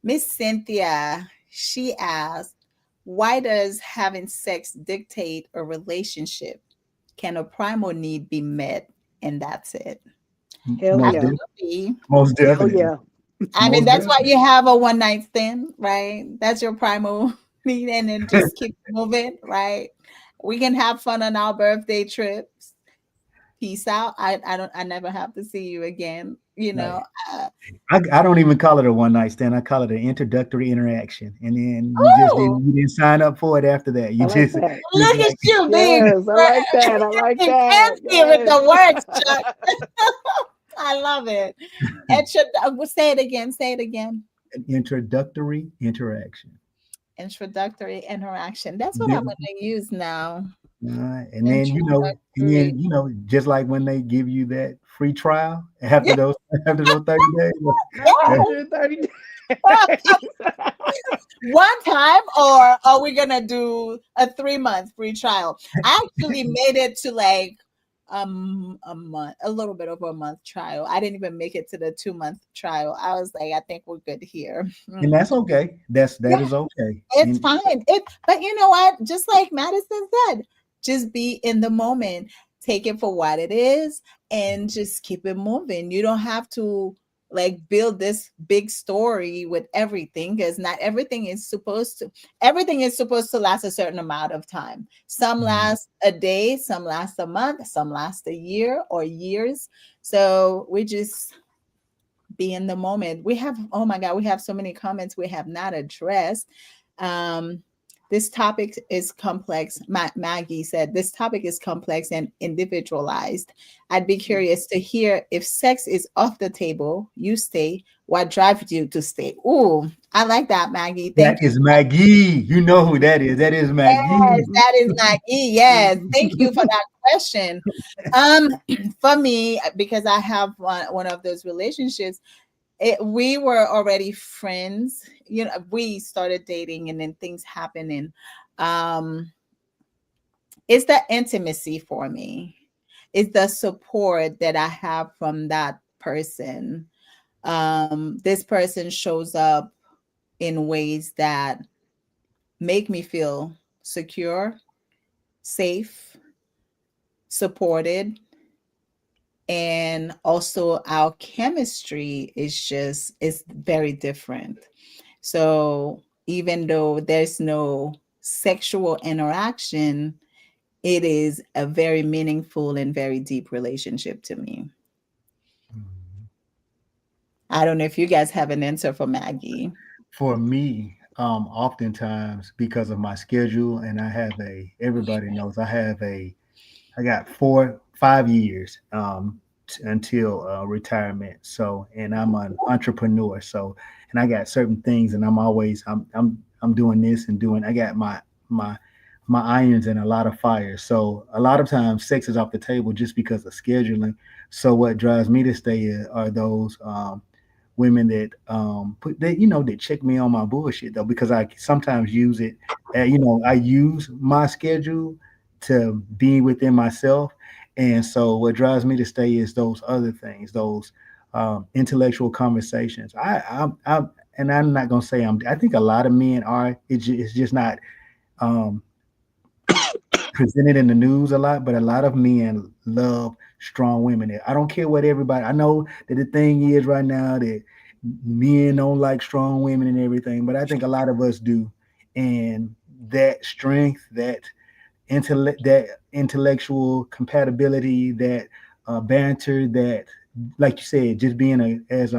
Miss Cynthia, she asked, why does having sex dictate a relationship? Can a primal need be met and that's it? Hell Most yeah. Absolutely. most Hell definitely. yeah. I mean, Most that's why definitely. you have a one night stand, right? That's your primal need, and then just keep moving, right? We can have fun on our birthday trips. Peace out. I never have to see you again. Like, Uh, I don't even call it a one night stand. I call it an introductory interaction. And then oh, you didn't sign up for it after that. I You like that. just look at like you being Yes, I like that. I like that. fancy with Yes. the words, Chuck. I love it. Say it again. Say it again. an introductory interaction. Introductory interaction. That's what I'm Then, going to use now. and then Introductory. just like when they give you that free trial after Yeah. those after those 30 days. Yes. 130. One time, or are we gonna do a 3 month free trial? I actually made it to like a month, a little bit over a month trial. I didn't even make it to the 2 month trial. I was like, I think we're good here. And that's okay. Yeah, That is okay. it's And fine. But you know what? Just like Madison said, just be in the moment, take it for what it is, and just keep it moving. You don't have to like build this big story with everything, because not everything is supposed to. Everything is supposed to last a certain amount of time. Some mm, last a day, some last a month, some last a year or years. So we just be in the moment. We have, oh my God, we have so many comments we have not addressed. Um, this topic is complex. Maggie said, this topic is complex and individualized. I'd be curious to hear if sex is off the table, you stay. What drives you to stay? Ooh, I like that, Maggie. that Thank you. is Maggie. You know who that is. That is Yes, Maggie. that is Maggie. Yes, thank you for that question. Um, for me, because I have one of those relationships, we were already friends. You know, we started dating and then things happened. And it's the intimacy for me. It's the support that I have from that person. This person shows up in ways that make me feel secure, safe, supported, and also our chemistry is very different. So even though there's no sexual interaction, it is a very meaningful and very deep relationship to me. I don't know if you guys have an answer for Maggie. For me, oftentimes because of my schedule, and everybody knows I got 5 years until retirement. So, and I'm an entrepreneur. So, and I got certain things, and I'm doing this and doing. I got my my irons and a lot of fires. So, a lot of times, sex is off the table just because of scheduling. So, what drives me to stay are those women that put that that check me on my bullshit though, because I sometimes use it. I use my schedule to be within myself. And so what drives me to stay is those other things, those intellectual conversations. And I'm not gonna say I think a lot of men are. It's just not um, presented in the news a lot, but a lot of men love strong women. I don't care what everybody. I know that the thing is right now that men don't like strong women and everything, but I think a lot of us do. And that strength, that intellectual compatibility, that banter, that, like you said, just being as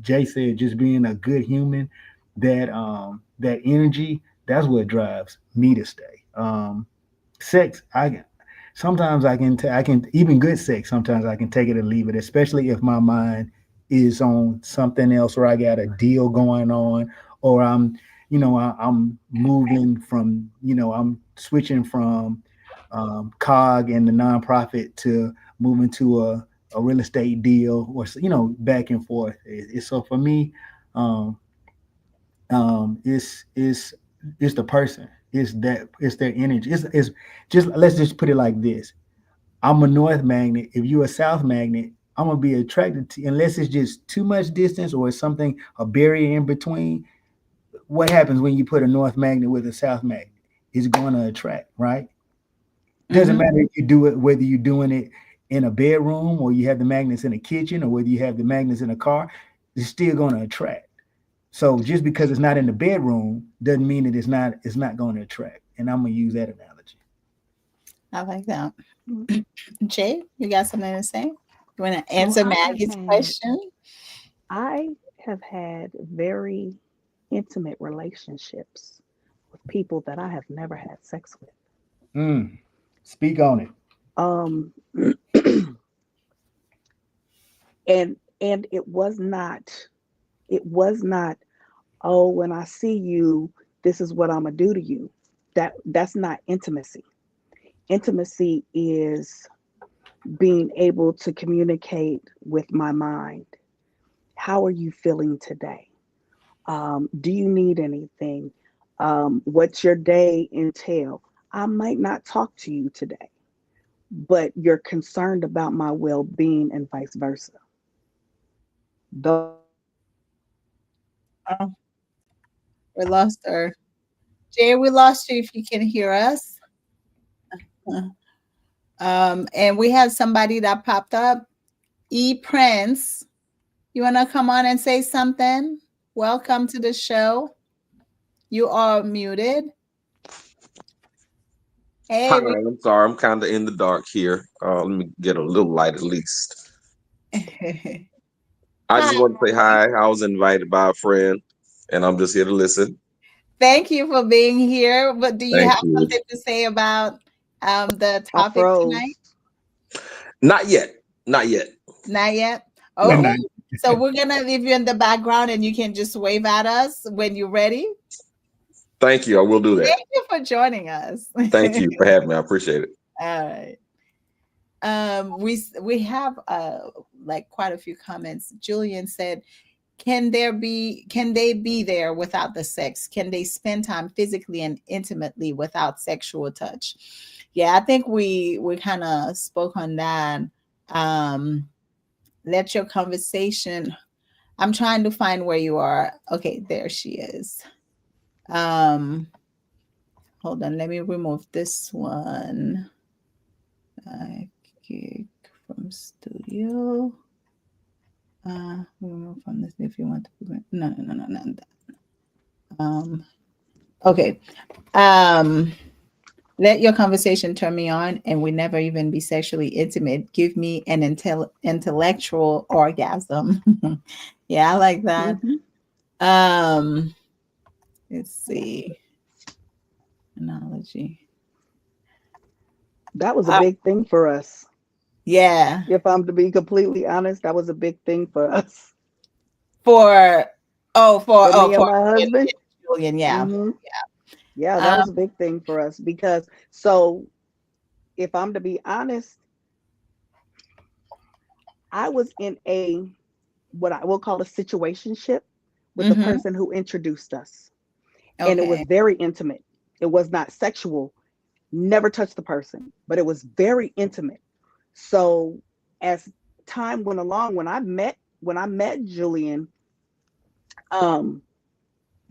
Jay said, just being a good human, that energy, that's what drives me to stay. Sex, I can even good sex. Sometimes I can take it or leave it, especially if my mind is on something else, or I got a deal going on, or I'm moving from, I'm switching from cog and the nonprofit to moving to a real estate deal, or back and forth. So for me, um, it's the person. It's their energy. It's just, let's just put it like this. I'm a north magnet. If you're a south magnet, I'm gonna be attracted to, unless it's just too much distance or something, a barrier in between. What happens when you put a north magnet with a south magnet? It's gonna attract, right? Doesn't Hmm. matter if you do it, whether you're doing it in a bedroom, or you have the magnets in a kitchen, or whether you have the magnets in a car, it's still gonna attract. So just because it's not in the bedroom doesn't mean that it's not going to attract. And I'm gonna use that analogy. I like that. Mhm. Jay, you got something to say? You want to So answer Maggie's question? I have had very intimate relationships with people that I have never had sex with. Mm, speak on it. Um, and it was not, oh, when I see you, this is what I'm gonna do to you. That's not intimacy. Intimacy is being able to communicate with my mind. How are you feeling today? Do you need anything? What's your day entail? I might not talk to you today, but you're concerned about my well being and vice versa. Those are the things that I look for. Oh, we lost her. Jay, we lost you if you can hear us. And we have somebody that popped up. E Prince. You want to come on and say something? Welcome to the show. You are muted. Hi, Hey, we I'm sorry. I'm kind of in the dark here. Let me get a little light at least. I Hi. just want to say hi. I was invited by a friend, and I'm just here to listen. Thank you for being here. But do you Thank have you. something to say about the I topic tonight? froze. Not yet. Not yet. Not yet. No. Okay. So we're gonna leave you in the background, and you can just wave at us when you're ready. Thank you. I will do that. Thank you for joining us. All Thank you for having me. I appreciate it. right. We have like quite a few comments. Julian said, can they be there without the sex? Can they spend time physically and intimately without sexual touch? Yeah, I think we kind of spoke on that. Um, let your conversation. I'm trying to find where you are. Okay, there she is. Um, hold on, let me remove this one. Kick from studio. Remove from this if you want to. No, not that. Okay. Um, let your conversation turn me on, and we never even be sexually intimate. Give me an intellectual orgasm. Yeah, I like that. Hmm. Um, let's see. Analogy. That was a Uh, big thing for us. yeah. If I'm to be completely honest, that was a big thing for us. For For me and for my husband. Julian, yeah. Hmm. Yeah, that Um, was a big thing for us because so if I'm to be honest, I was in a what I will call a situationship with the mhm. person who introduced us. And it was Okay. very intimate. It was not sexual, never touched the person, but it was very intimate. So as time went along, when I met Julian, um,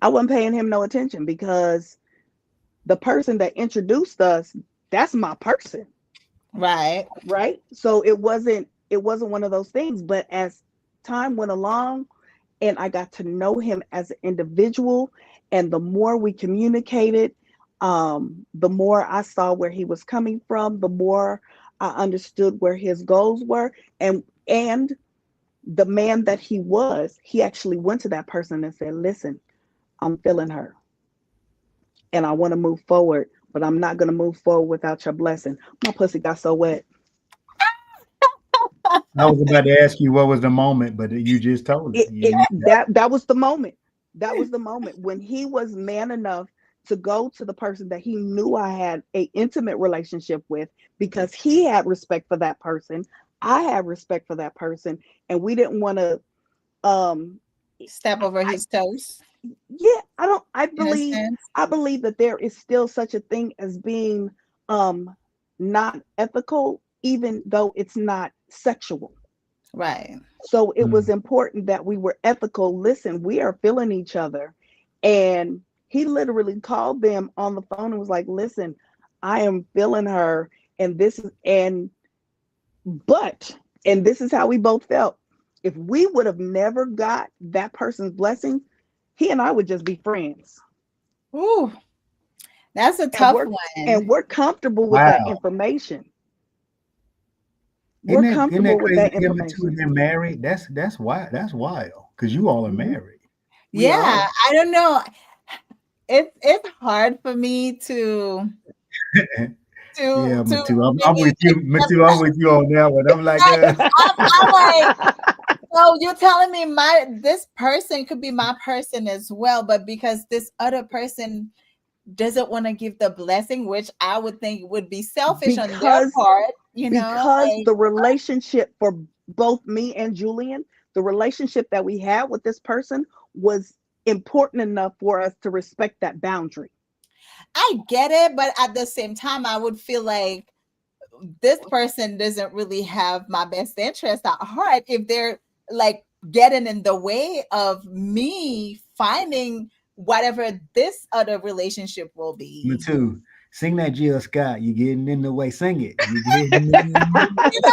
I wasn't paying him no attention because the person that introduced us, that's my person, Right. right? So it wasn't one of those things. But as time went along and I got to know him as an individual, and the more we communicated, the more I saw where he was coming from, the more I understood where his goals were, and the man that he was, he actually went to that person and said, "Listen, I'm feeling her, and I want to move forward, but I'm not going to move forward without your blessing." My pussy got so wet. I was about to ask you what was the moment, but you just told it. It that was the moment. That was the moment when he was man enough to go to the person that he knew I had a intimate relationship with, because he had respect for that person. I had respect for that person, and we didn't want to. Um, Step over I, his toes yeah, I don't. I in a believe. sense. I believe that there is still such a thing as being um not ethical, even though it's not sexual. Right. So it was Mm. important that we were ethical. Listen, we are feeling each other. And he literally called them on the phone and was like, "Listen, I am feeling her. And this is, but, and this is how we both felt. If we would have never got that person's blessing, he and I would just be friends. Ooh, that's a And tough we're, one. and we're comfortable with that Wow. information. We're Isn't that comfortable with crazy? that Him and two information. of them married. That's why that's wild. Because you all are Hmm. married. We Yeah, are. I don't know. It's hard for me to Yeah, to Matu. I'm really with you. Matu, I'm with you on that one. I'm like, right, 'cause I'm like, so you're telling me my this person could be my person as well, but because this other person doesn't want to give the blessing, which I would think would be selfish on their because part, because like the relationship for both me and Julian, the relationship that we had with this person was important enough for us to respect that boundary. I get it, but at the same time, I would feel like this person doesn't really have my best interest at heart if they're like getting in the way of me finding whatever this other relationship will Me be. too. Sing that Jill Scott. You getting in the way. Sing it. You getting in the way. You know,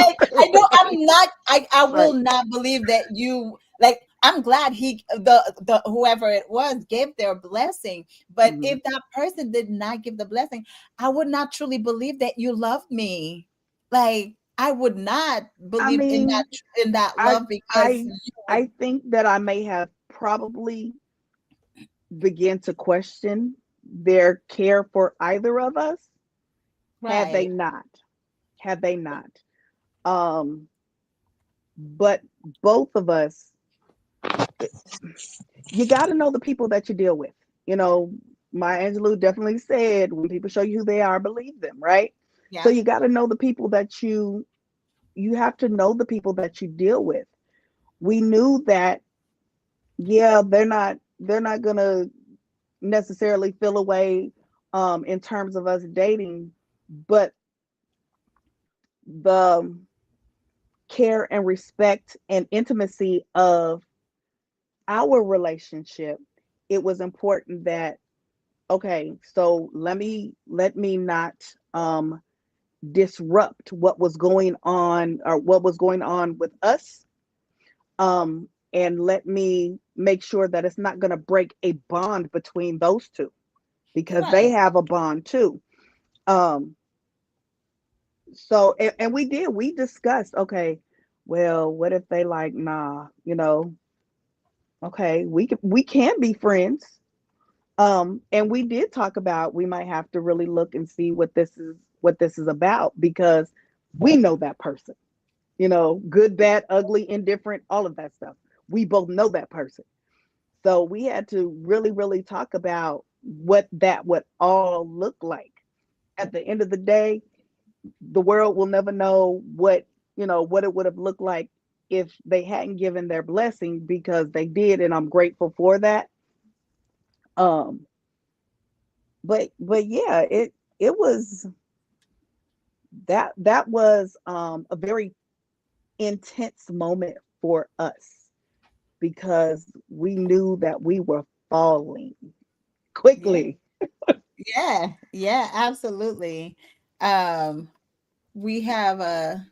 like I know I'm not. I will Right. not believe that you like. I'm glad the whoever it was gave their blessing, but Mhm. if that person did not give the blessing, I would not truly believe that you love me. Like I would not I believe mean, in that I love because I you would. I think that I may have probably begin to question their care for either of us had they Right. not. Had they not. Um, but both of us, you got to know the people that you deal with. You know, Maya Angelou definitely said, when people show you who they are, believe them, right? So Yeah. you got to know the people that you have to know the people that you deal with. We knew that, yeah, they're not gonna necessarily feel away in terms of us dating, but the care and respect and intimacy of our relationship, it was important that, okay, so let me not disrupt what was going on, or what was going on with us, and let me make sure that it's not going to break a bond between those two, because they Right. have a bond too. um so and we discussed, okay, well, what if they like, nah, okay, we can be friends. And we did talk about, we might have to really look and see what this is about, because we know that person, good, bad, ugly, indifferent, all of that stuff. We both know that person. So we had to really, really talk about what that would all look like. At the end of the day, the world will never know what it would have looked like if they hadn't given their blessing, because they did, and I'm grateful for that. Um, but yeah, it was that was a very intense moment for us, because we knew that we were falling Yeah. quickly. Yeah. Yeah. Absolutely. Um, we have a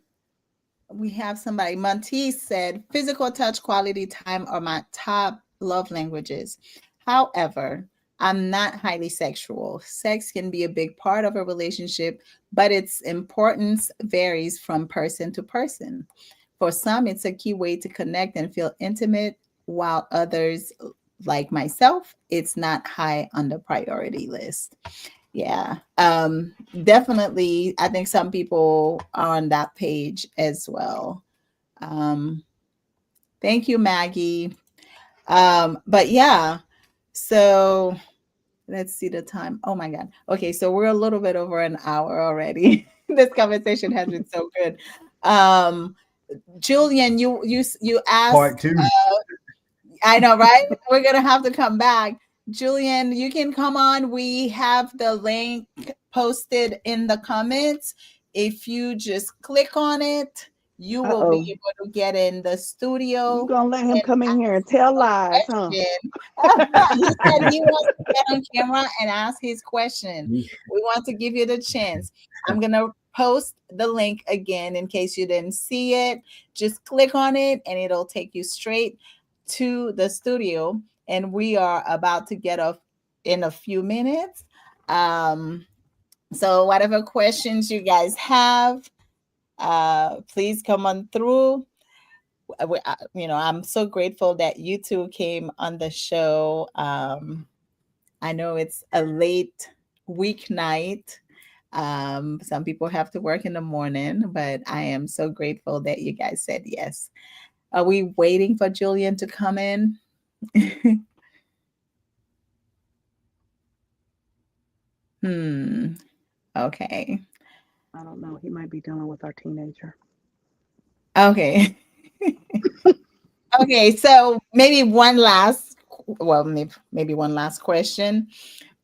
we have somebody. Monteith said, physical touch, quality time are my top love languages. However, I'm not highly sexual. Sex can be a big part of a relationship, but its importance varies from person to person. For some, it's a key way to connect and feel intimate, while others, like myself, it's not high on the priority list. Yeah. Definitely I think some people are on that page as well. Um thank you, Maggie. But yeah, so let's see the time. Oh my god. Okay, so we're a little bit over an hour already. This conversation has been so good. Um Julian, you Part asked, two. I know, right? We're gonna have to come back. Julian, you can come on. We have the link posted in the comments. If you just click on it, you will be Uh-oh. able to get in the You studio gonna let him and come in ask here and tell your lies, huh? question. He said he wants to get on camera and ask his question. We want to give you the chance. I'm gonna post the link again in case you didn't see it. Just click on it and it'll take you straight to the studio. And we are about to get off in a few minutes. Um, so whatever questions you guys have, please come on through. I'm so grateful that you two came on the show. I know it's a late weeknight. Some people have to work in the morning, but I am so grateful that you guys said yes. Are we waiting for Julian to come in? Hmm. Okay. I don't know. He might be dealing with our teenager. Okay. Okay. So maybe one last well, maybe one last question.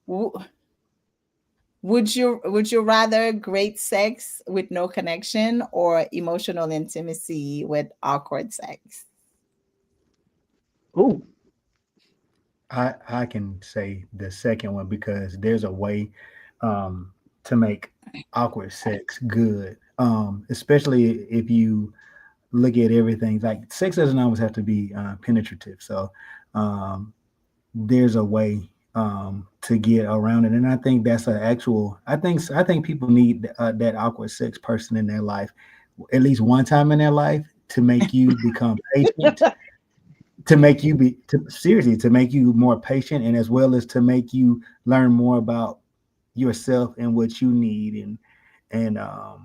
W- would you rather great sex with no connection or emotional intimacy with awkward sex? Ooh. I can say the second one because there's a way to make awkward sex good. Especially if you look at everything, like sex doesn't always have to be penetrative. So um, there's a way to get around it, and I think that's an actual. I think people need that awkward sex person in their life at least one time in their life to make you become patient, to make you be to, seriously to make you more patient, and as well as to make you learn more about yourself and what you need, or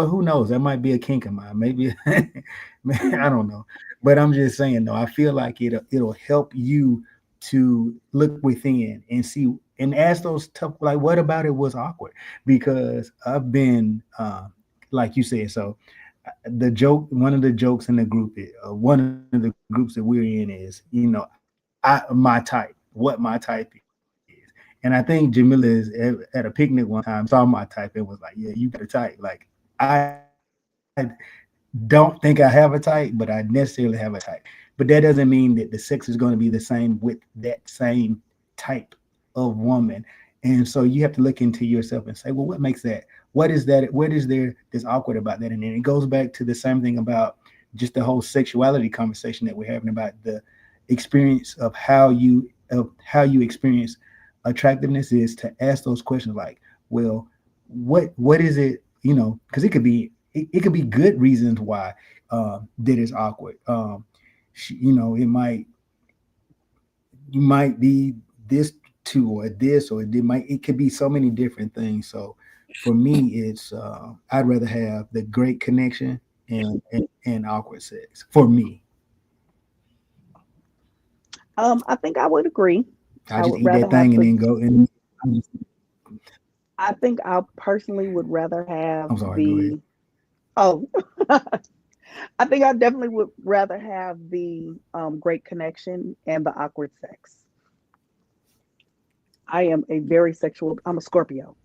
who knows, that might be a kink of mine, maybe. I don't know, but I'm just saying though, I feel like it'll help you to look within and see and ask those tough, like, what about it was awkward, because I've been like you said. So the joke, one of the jokes in the group, one of the groups that we're in is, my type, what my type is. And I think Jamila is at a picnic one time, saw my type and was like, yeah, you got a type. Like, I don't think I have a type, but I necessarily have a type. But that doesn't mean that the sex is going to be the same with that same type of woman. And so you have to look into yourself and say, well, what makes that? What is that? What is there that's awkward about that? And then it goes back to the same thing about just the whole sexuality conversation that we're having, about the experience of how you experience attractiveness, is to ask those questions like, well, what is it? Because it could be good reasons why that is awkward. It might you might be this too, or this, or it could be so many different things. So for me, it's I'd rather have the great connection and awkward sex for me. I think I would agree. I I just would eat rather that have thing and the. then go and I think I personally would rather have I'm sorry, go ahead. the. Oh, I think I definitely would rather have the great connection and the awkward sex. I am a very sexual. I'm a Scorpio.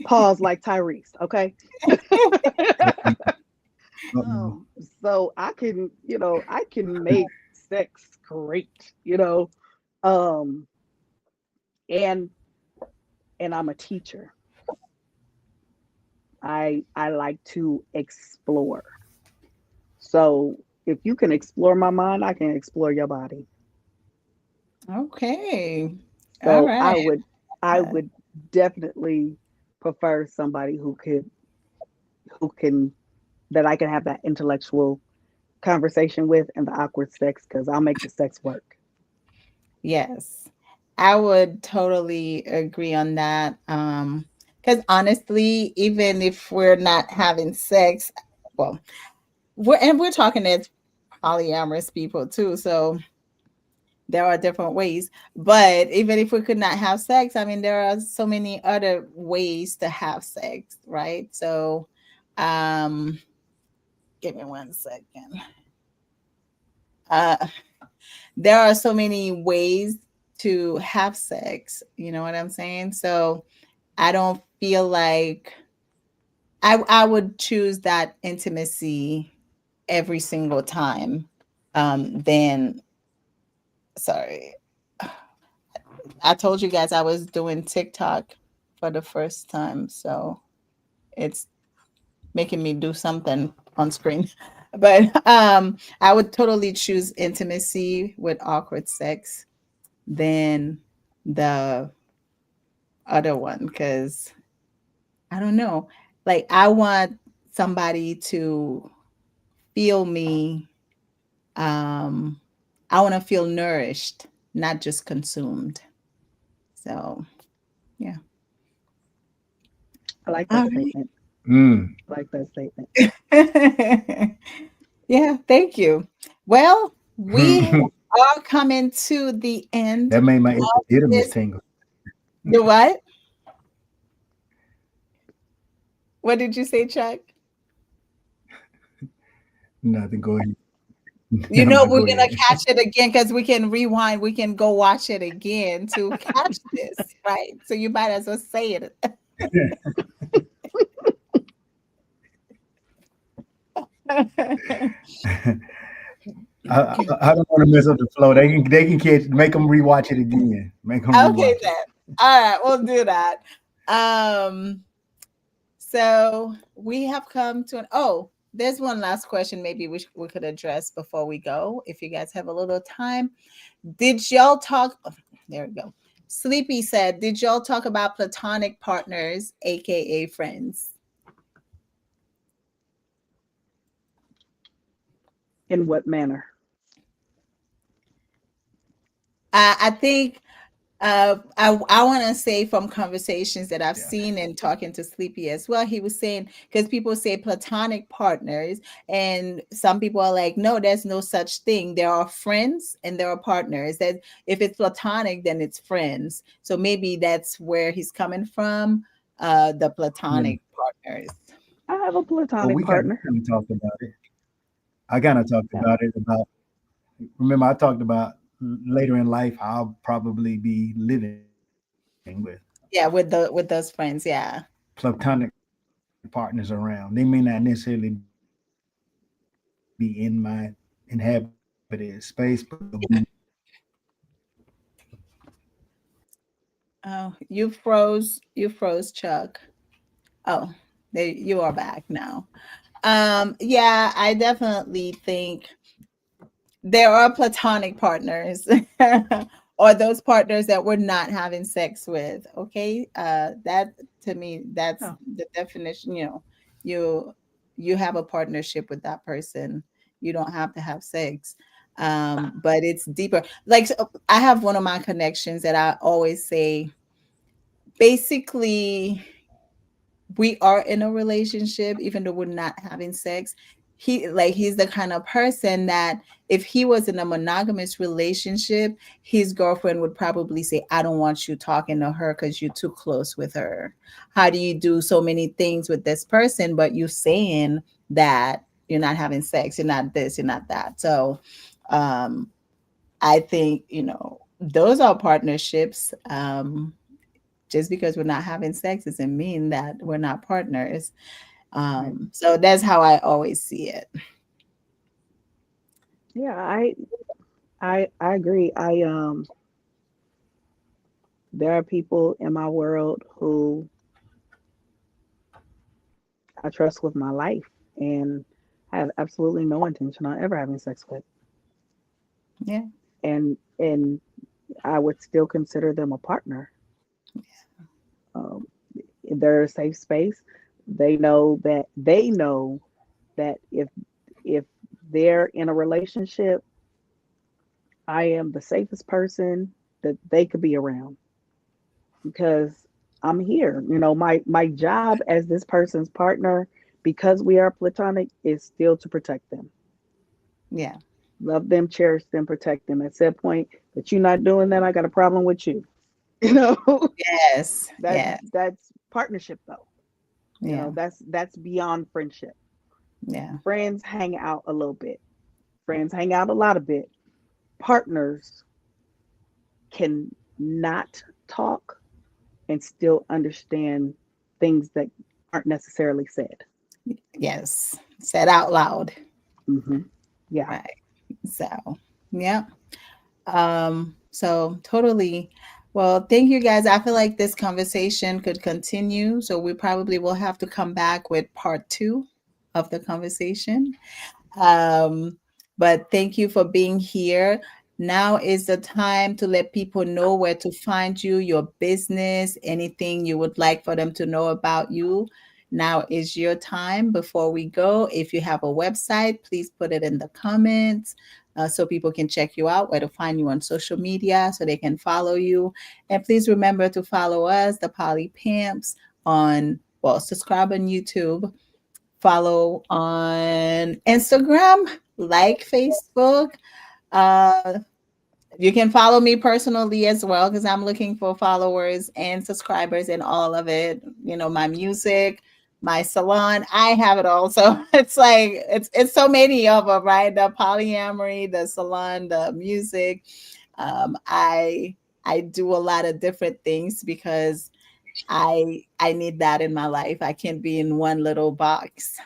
Pause like Tyrese. Okay. Uh-oh. So I can make sex great. Um, and I'm a teacher. I like to explore. So if you can explore my mind, I can explore your body. Okay. All So right. I would definitely prefer somebody who can that I can have that intellectual conversation with, and the awkward sex, because I'll make the sex work. Yes, I would totally agree on that. Because honestly, even if we're not having sex, well, we're talking as polyamorous people too, so there are different ways. But even if we could not have sex, I mean, there are so many other ways to have sex, right? So, um, give me one second. Uh, there are so many ways to have sex. You know what I'm saying? So I don't feel like I would choose that intimacy every single time. Then sorry. I told you guys I was doing TikTok for the first time, so it's making me do something on screen. But I would totally choose intimacy with awkward sex than the other one, because I don't know. Like, I want somebody to feel me. Um, I want to feel nourished, not just consumed. So, yeah. I like that All statement. Mm. I like that statement. right. Yeah, thank you. Well, we are coming to the end That made my of epididymis this. tingle. The what? What did you say, Chuck? Nothing. Go ahead. You know, But we're go gonna ahead. catch it again because we can rewind. We can go watch it again to catch this, right? So you might as well say it. I don't want to mess up the flow. They can catch, make them rewatch it again. Make them Okay, rewatch it. then. All right, we'll do that. Um, so we have come to an there's one last question maybe we could address before we go, if you guys have a little time. Did y'all talk there we go. Sleepy said, did y'all talk about platonic partners, aka friends? In what manner? I think I want to say from conversations that I've Yeah. seen and talking to Sleepy as well, he was saying, because people say platonic partners, and some people are like, no, there's no such thing. There are friends and there are partners. That if it's platonic, then it's friends. So maybe that's where he's coming from, the Yeah. platonic partners. I have a Well, platonic we kind partner. of talked about it. I kind of talked Yeah. about it about. Remember, I talked about later in life I'll probably be living with Yeah, with those friends. Yeah. platonic partners around. They may not necessarily be in my inhabited space, but they'll be Oh, you froze, Chuck. Oh, there you are back now. Yeah, I definitely think there are platonic partners or those partners that we're not having sex with. Okay. That to me, that's Yeah. the definition. You you have a partnership with that person. You don't have to have sex. But it's deeper. Like, so I have one of my connections that I always say, basically we are in a relationship even though we're not having sex. He's the kind of person that if he was in a monogamous relationship, his girlfriend would probably say, I don't want you talking to her because you're too close with her. How do you do so many things with this person but you saying that you're not having sex, you're not this, you're not that? So um I think, those are partnerships. Just because we're not having sex doesn't mean that we're not partners. Right. So that's how I always see it. Yeah, I agree. There are people in my world who I trust with my life and have absolutely no intention on ever having sex with. Yeah. And I would still consider them a partner. Um, they're a safe space. They know that if they're in a relationship, I am the safest person that they could be around because I'm here. My job as this person's partner, because we are platonic, is still to protect them, Yeah. love them, cherish them, protect them. At that point that you're not doing that, I got a problem with you. You know, Yes. that's Yeah. that's partnership though. Yeah. That's beyond friendship. Yeah. Friends hang out a little bit. Friends hang out a lot of bit. Partners can not talk and still understand things that aren't necessarily said. Yes. Said out loud. Hmm. Yeah. Right. So, yeah. So totally. Well, thank you guys. I feel like this conversation could continue. So we probably will have to come back with part two of the conversation. Um, but thank you for being here. Now is the time to let people know where to find you, your business, anything you would like for them to know about you. Now is your time. Before we go, if you have a website, please put it in the comments so people can check you out, where to find you on social media so they can follow you. And please remember to follow us, the Poly Pimps, subscribe on YouTube, follow on Instagram, like Facebook. Uh, you can follow me personally as well because I'm looking for followers and subscribers and all of it. My music, my salon. I have it all. So it's like it's so many of them, right? The polyamory, the salon, the music. Um, I I do a lot of different things because I need that in my life. I can't be in one little box.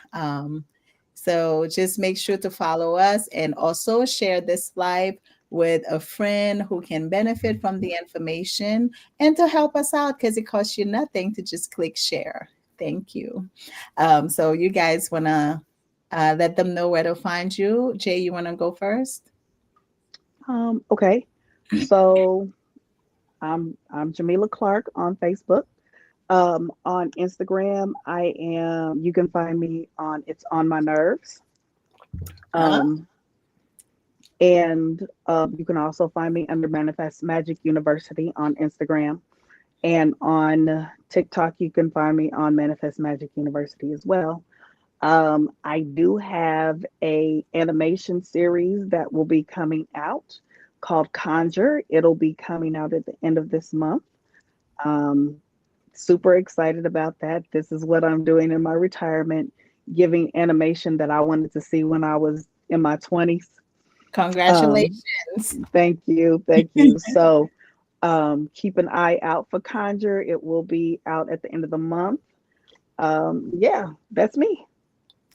So just make sure to follow us and also share this live with a friend who can benefit from the information and to help us out because it costs you nothing to just click share. Thank you. So you guys want to let them know where to find you. Jay, you want to go first? Okay. So I'm Jamila Clark on Facebook. On Instagram, I am. You can find me on It's on My Nerves. Uh, Um, and you can also find me under Manifest Magic University on Instagram. And on TikTok, you can find me on Manifest Magic University as well. I do have a animation series that will be coming out called Conjure. It'll be coming out at the end of this month. Um, Super excited about that. This is what I'm doing in my retirement, giving animation that I wanted to see when I was in my 20s. Um, Congratulations. Thank you. Thank you. So keep an eye out for Conjure. It will be out at the end of the month. Yeah, that's me.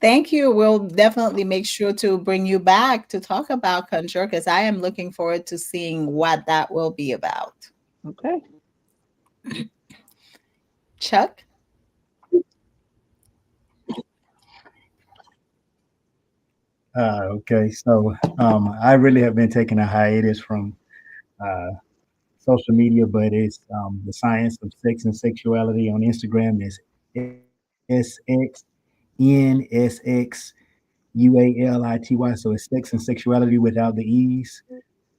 Thank you. We'll definitely make sure to bring you back to talk about Conjure because I am looking forward to seeing what that will be about. Okay. Chuck? Okay, so I really have been taking a hiatus from uh, social media, but it's the science of sex and sexuality on Instagram is SXNSXUALITY. So it's sex and sexuality without the E's.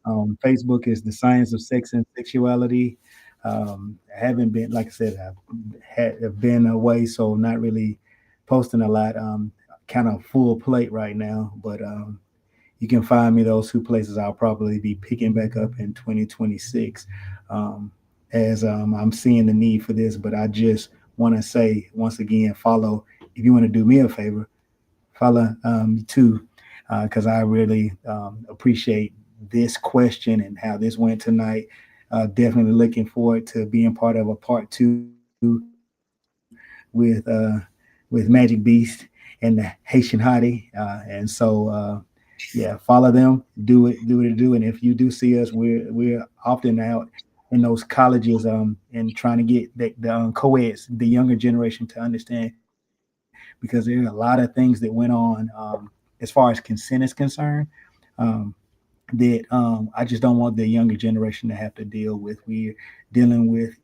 Facebook is the science of sex and sexuality. I haven't been, like I said, have been away, so not really posting a lot. Kind of full plate right now, but you can find me those two places. I'll probably be picking back up in 2026 um, as I'm seeing the need for this. But I just want to say once again, follow. If you want to do me a favor, follow too, because I really appreciate this question and how this went tonight. Definitely looking forward to being part of a part two with Magic Beast and the Haitian Hottie. Yeah, follow them, do what it do. And if you do see us, we're often out in those colleges and trying to get the co-eds, the younger generation to understand because there are a lot of things that went on as far as consent is concerned. Um, that I just don't want the younger generation to have to deal with. We're dealing with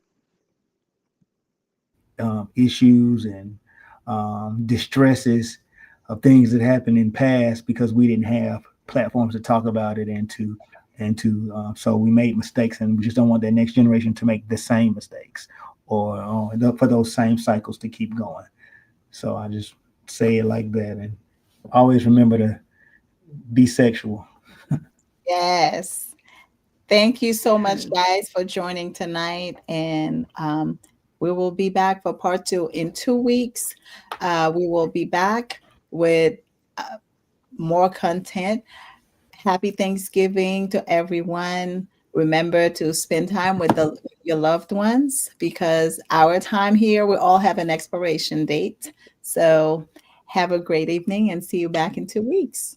issues and distresses of things that happened in past because we didn't have platforms to talk about it and to so we made mistakes and we just don't want that next generation to make the same mistakes or for those same cycles to keep going. So I just say it like that and always remember to be sexual. Yes. Thank you so much, guys, for joining tonight. And we will be back for part two in 2 weeks. We will be back with uh, more content. Happy Thanksgiving to everyone. Remember to spend time with your loved ones because our time here, we all have an expiration date. So have a great evening and see you back in 2 weeks.